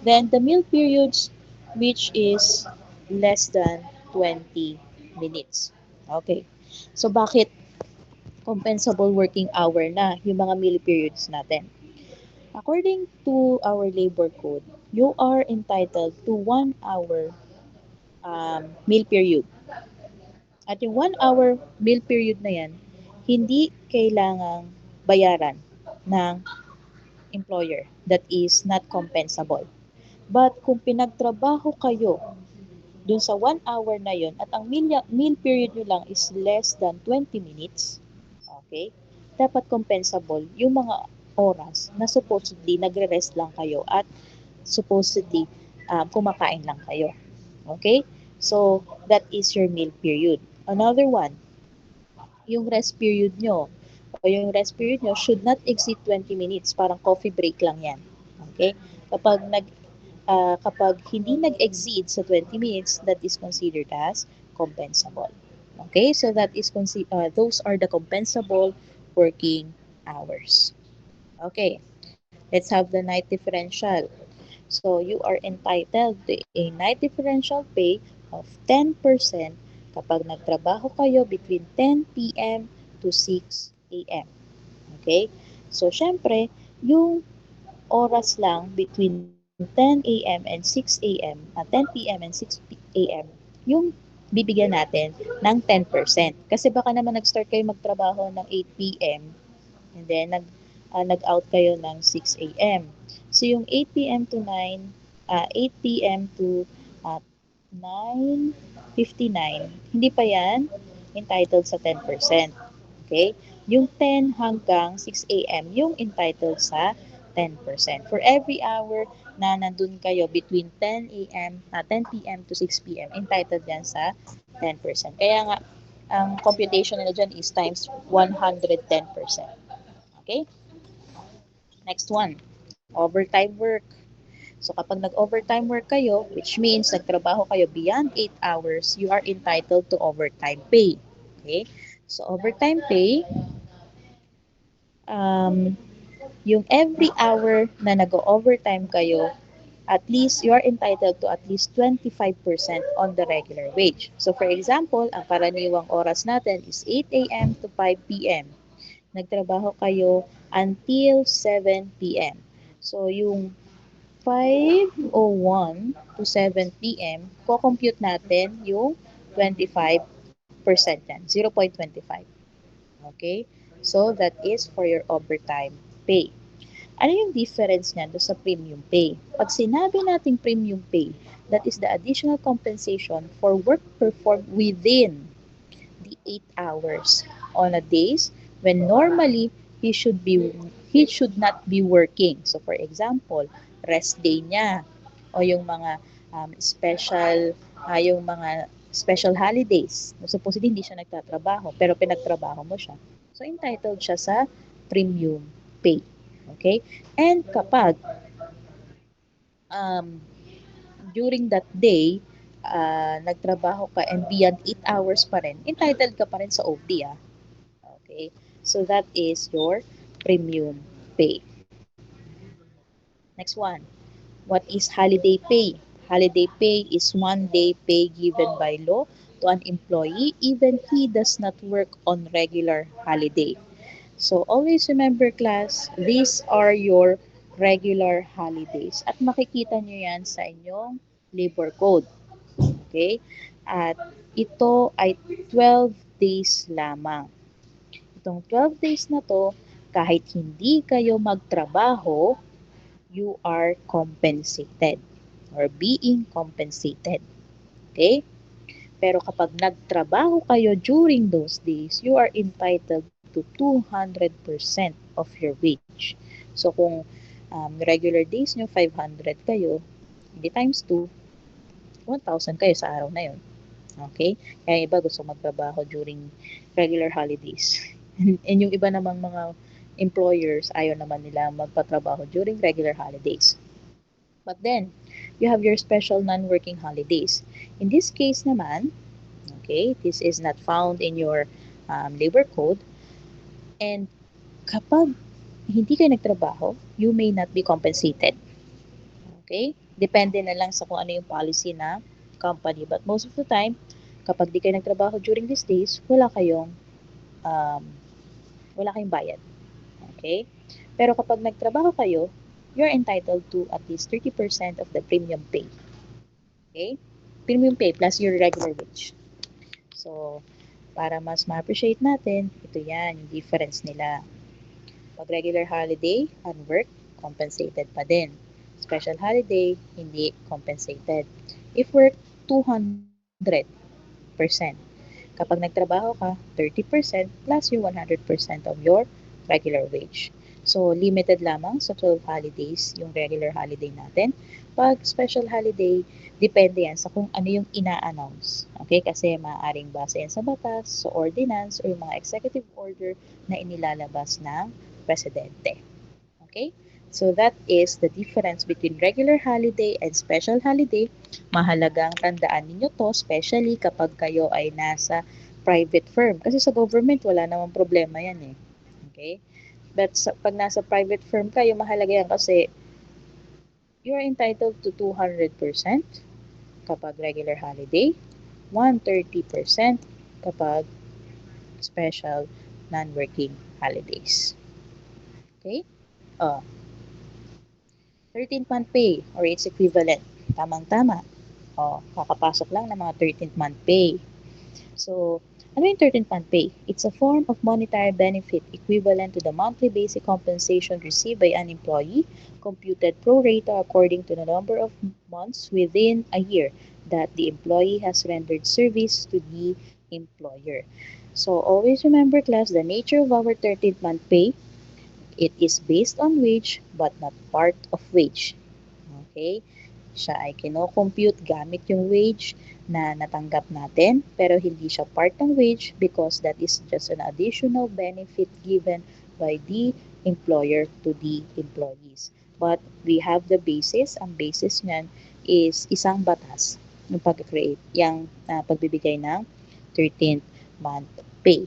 Then the meal periods which is less than 20 minutes. Okay. So bakit compensable working hour na yung mga meal periods natin? According to our labor code, you are entitled to 1 hour meal period. At yung 1 hour meal period na yan, hindi kailangang bayaran ng employer. That is not compensable. But kung pinagtrabaho kayo dun sa 1 hour na yon at ang meal period nyo lang is less than 20 minutes, okay, dapat compensable yung mga oras na supposedly nagre-rest lang kayo at supposedly kumakain lang kayo. Okay? So, that is your meal period. Another one, yung rest period nyo o yung rest period nyo should not exceed 20 minutes. Parang coffee break lang yan. Okay? Kapag hindi nag-exceed sa 20 minutes, that is considered as compensable. Okay? So, those are the compensable working hours. Okay. Let's have the night differential. So, you are entitled to a night differential pay of 10% kapag nagtrabaho kayo between 10 p.m. to 6 a.m. Okay? So, syempre, yung oras lang between 10 a.m. and 6 a.m. 10 p.m. and 6 a.m. yung bibigyan natin ng 10%. Kasi baka naman nag-start kayo magtrabaho ng 8 p.m. and then nag-out kayo ng 6 a.m. So yung 8 p.m. to 8 p.m. to 9:59, hindi pa yan entitled sa 10%. Okay? Yung 10 hanggang 6 a.m. yung entitled sa 10%. For every hour na nandun kayo between 10 p.m. to 6 p.m., entitled yan sa 10%. Kaya nga, ang computation nila dyan is times 110%. Okay? Next one, overtime work. So kapag nag-overtime work kayo, which means nagtrabaho kayo beyond 8 hours, you are entitled to overtime pay. Okay? So overtime pay, um, yung every hour na nag-overtime kayo, at least you are entitled to at least 25% on the regular wage. So for example, ang karaniwang oras natin is 8 a.m. to 5 p.m. Nagtrabaho kayo until 7 p.m. So yung 5:01 to 7 p.m., ko-compute natin yung 25% yan, 0.25. Okay? So, that is for your overtime pay. Ano yung difference niyan do sa premium pay? Pag sinabi nating premium pay, that is the additional compensation for work performed within the 8 hours on a days when normally he should be he should not be working. So for example, rest day niya o yung mga yung mga special holidays. Supposedly hindi siya nagtatrabaho pero pinagtrabaho mo siya. So entitled siya sa premium pay. Okay? And kapag um, during that day, nagtrabaho ka and beyond 8 hours pa rin, entitled ka pa rin sa OT, ah. Okay? So that is your premium pay. Next one. What is holiday pay? Holiday pay is 1 day pay given by law to an employee even he does not work on regular holiday. So always remember class, these are your regular holidays. At makikita nyo yan sa inyong labor code. Okay? At ito ay 12 days lamang. Itong 12 days na to, kahit hindi kayo magtrabaho, you are compensated or being compensated. Okay? Pero kapag nagtrabaho kayo during those days, you are entitled to 200% of your wage. So kung regular days nyo 500 kayo, hindi times 2, 1,000 kayo sa araw na yun. Okay? Kaya iba gusto magtrabaho during regular holidays. And yung iba namang mga employers, ayaw naman nila magpatrabaho during regular holidays. But then, you have your special non-working holidays. In this case naman, okay, this is not found in your labor code. And kapag hindi kayo nagtrabaho, you may not be compensated. Okay? Depende na lang sa kung ano yung policy na company. But most of the time, kapag di kayo nagtrabaho during these days, um, wala kayong bayad. Okay? Pero kapag nagtrabaho kayo, you're entitled to at least 30% of the premium pay. Okay? Premium pay plus your regular wage. So, para mas ma-appreciate natin, ito yan, yung difference nila. Pag regular holiday, unwork, compensated pa din. Special holiday, hindi compensated. If work, 200%. Kapag nagtrabaho ka, 30% plus yung 100% of your regular wage. So, limited lamang sa 12 holidays yung regular holiday natin. Pag special holiday, depende yan sa kung ano yung ina-announce. Okay? Kasi maaaring base yan sa batas, sa ordinance, o yung mga executive order na inilalabas ng presidente. Okay? So that is the difference between regular holiday and special holiday. Mahalagang tandaan ninyo to, especially kapag kayo ay nasa private firm. Kasi sa government, wala namang problema yan eh. Okay? But pag nasa private firm kayo, mahalaga yan kasi you're entitled to 200% kapag regular holiday, 130% kapag special non-working holidays. Okay? Oh, 13th month pay or its equivalent. Tamang-tama. Oh, kakapasok lang ng mga 13th month pay. So, ano yung 13th month pay? It's a form of monetary benefit equivalent to the monthly basic compensation received by an employee, computed pro rata according to the number of months within a year that the employee has rendered service to the employer. So, always remember class, the nature of our 13th month pay, it is based on wage but not part of wage. Okay? Siya ay kino-compute gamit yung wage na natanggap natin, pero hindi siya part ng wage because that is just an additional benefit given by the employer to the employees. But we have the basis. Ang basis niyan is isang batas ng pag-create, yung pagbibigay ng 13th month pay.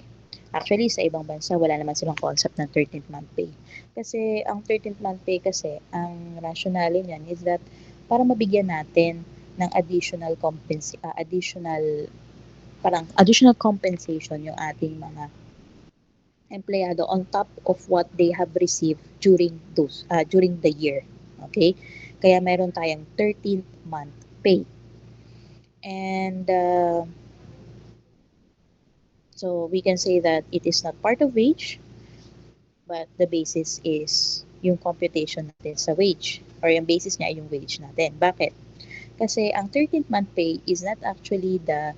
Actually, sa ibang bansa, wala naman silang concept ng 13th month pay. Kasi ang 13th month pay kasi, ang rationale niyan is that para mabigyan natin ng additional compensation yung ating mga empleyado on top of what they have received during the year. Okay? Kaya meron tayong 13th month pay. And so we can say that it is not part of wage, but the basis is yung computation natin sa wage or yung basis niya ay yung wage natin. Bakit? Kasi ang 13th month pay is not actually the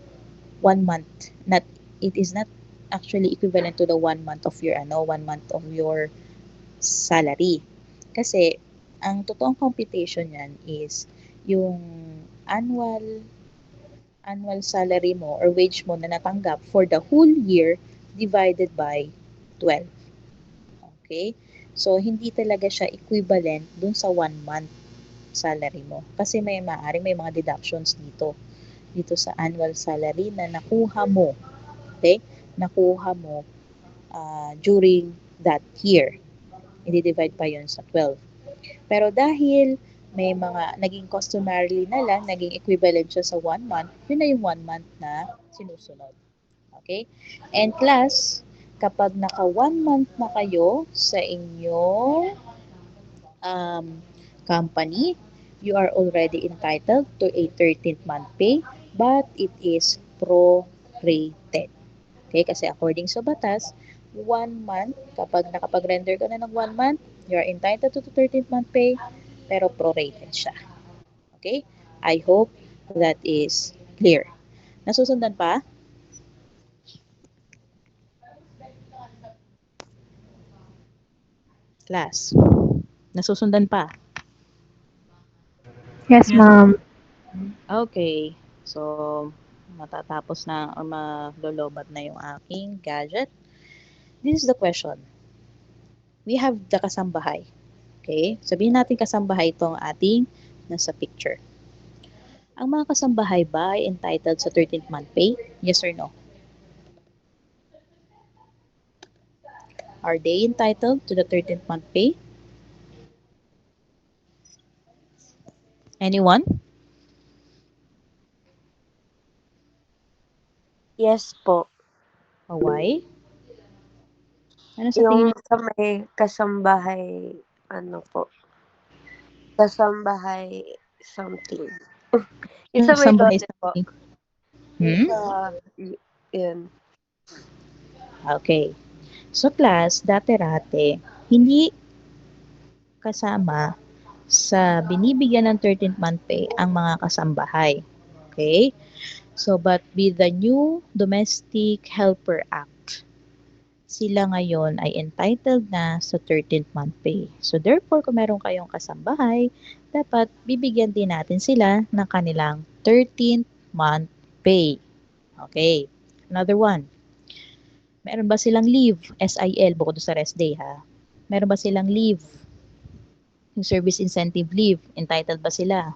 1 month, not it is not actually equivalent to the 1 month of your 1 month of your salary. Kasi ang totoong computation niyan is yung annual annual salary mo or wage mo na natanggap for the whole year divided by 12. Okay? So, hindi talaga siya equivalent dun sa 1 month salary mo. Kasi may mga deductions dito. Dito sa annual salary na nakuha mo. Okay? Nakuha mo during that year. I-divide pa yon sa 12. Pero dahil may mga naging customary na lang, naging equivalent siya sa 1 month, yun na yung 1 month na sinusunod. Okay? And class, kapag naka 1 month na kayo sa inyong company, you are already entitled to a 13th month pay, but it is prorated. Okay? Kasi according sa batas, 1 month, kapag nakapag-render ka na ng 1 month, you are entitled to the 13th month pay, pero prorated siya. Okay? I hope that is clear. Nasusundan pa? Class. Nasusundan pa? Yes, ma'am. Okay. So, matatapos na or malolobat na yung aking gadget. This is the question. We have the kasambahay. Okay? Sabihin natin kasambahay itong ating nasa picture. Ang mga kasambahay ba ay entitled sa 13th month pay? Yes or no? Are they entitled to the 13th month pay? Anyone? Yes po. Why? Ano sa Yung tingin niyo? sa may kasambahay, ano po, kasambahay something. Yung Yung sa may kasambahay lote po. something? Yung Hmm? sa, yun. Okay. So class, dati-rate, hindi kasama sa binibigyan ng 13th month pay ang mga kasambahay. Okay? So, but with the new Domestic Helper Act, sila ngayon ay entitled na sa 13th month pay. So, therefore, kung meron kayong kasambahay, dapat bibigyan din natin sila ng kanilang 13th month pay. Okay. Another one. Meron ba silang leave? SIL, bukod sa rest day ha. Meron ba silang leave? Yung service incentive leave, entitled ba sila?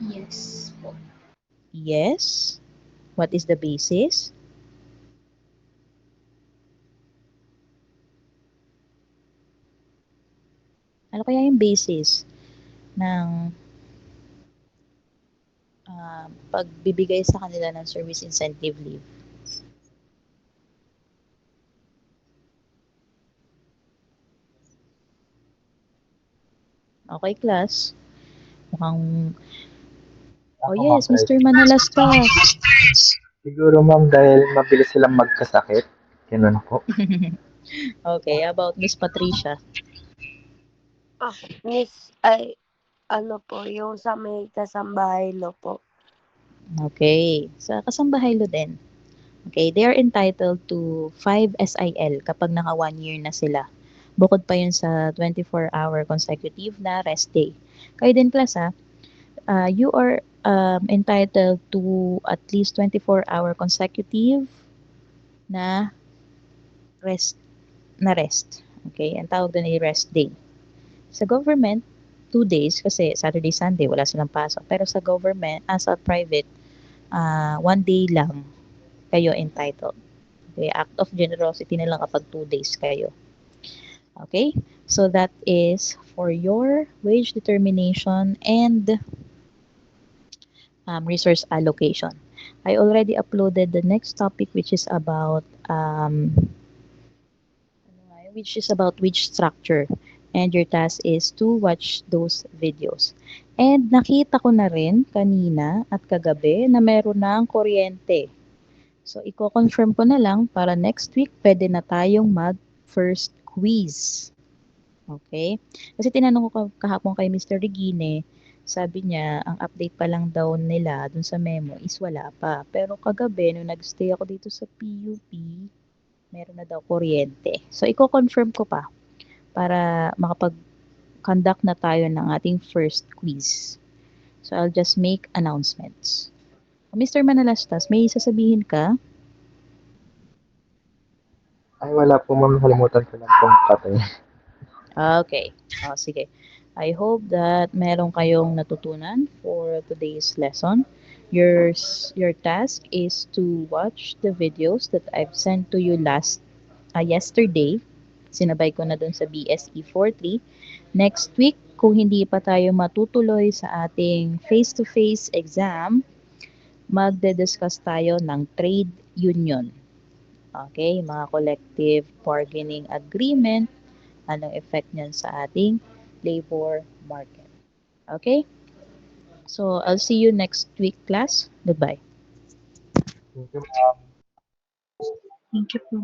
Yes po. Yes. What is the basis? Ano kaya yung basis ng pagbibigay sa kanila ng service incentive leave? Okay, class. Mukhang, oh Ako ma'am, yes, right? Mr. Manalastas. Siguro ma'am dahil mabilis silang magkasakit. Ganun po. Okay, about Miss Patricia. Ah, miss, ay, ano po, yung sa may kasambahay lo po. Okay, sa kasambahay lo din. Okay, they are entitled to 5 SIL kapag naka 1 year na sila. Bukod pa yun sa 24-hour consecutive na rest day. Kayo din class ha, you are entitled to at least 24-hour consecutive na rest rest. Okay, ang tawag doon ay rest day. Sa government, 2 days kasi Saturday, Sunday wala silang pasok. Pero sa government, sa private, 1 day lang kayo entitled. Okay, act of generosity na lang kapag 2 days kayo. Okay, so that is for your wage determination and resource allocation. I already uploaded the next topic which is about wage structure, and your task is to watch those videos. And nakita ko na rin kanina at kagabi na meron na ang kuryente. So, i-confirm ko na lang para next week pwede na tayong mag first quiz. Okay? Kasi tinanong ko kahapon kay Mr. Regine, sabi niya, ang update pa lang daw nila dun sa memo is wala pa. Pero kagabi, nung nag-stay ako dito sa PUP, meron na daw kuryente. So, i-confirm ko pa para makapag-conduct na tayo ng ating first quiz. So, I'll just make announcements. Mr. Manalastas, may sasabihin ka? Ay, wala po ma'am, nakalimutan ko lang pong patay. Okay. Sige. I hope that meron kayong natutunan for today's lesson. Your task is to watch the videos that I've sent to you yesterday. Sinabay ko na dun sa BSE 43. Next week, kung hindi pa tayo matutuloy sa ating face-to-face exam, magde-discuss tayo ng trade union. Okay, mga collective bargaining agreement, anong effect niyan sa ating labor market. Okay? So, I'll see you next week, class. Goodbye. Thank you ma'am. Thank you po.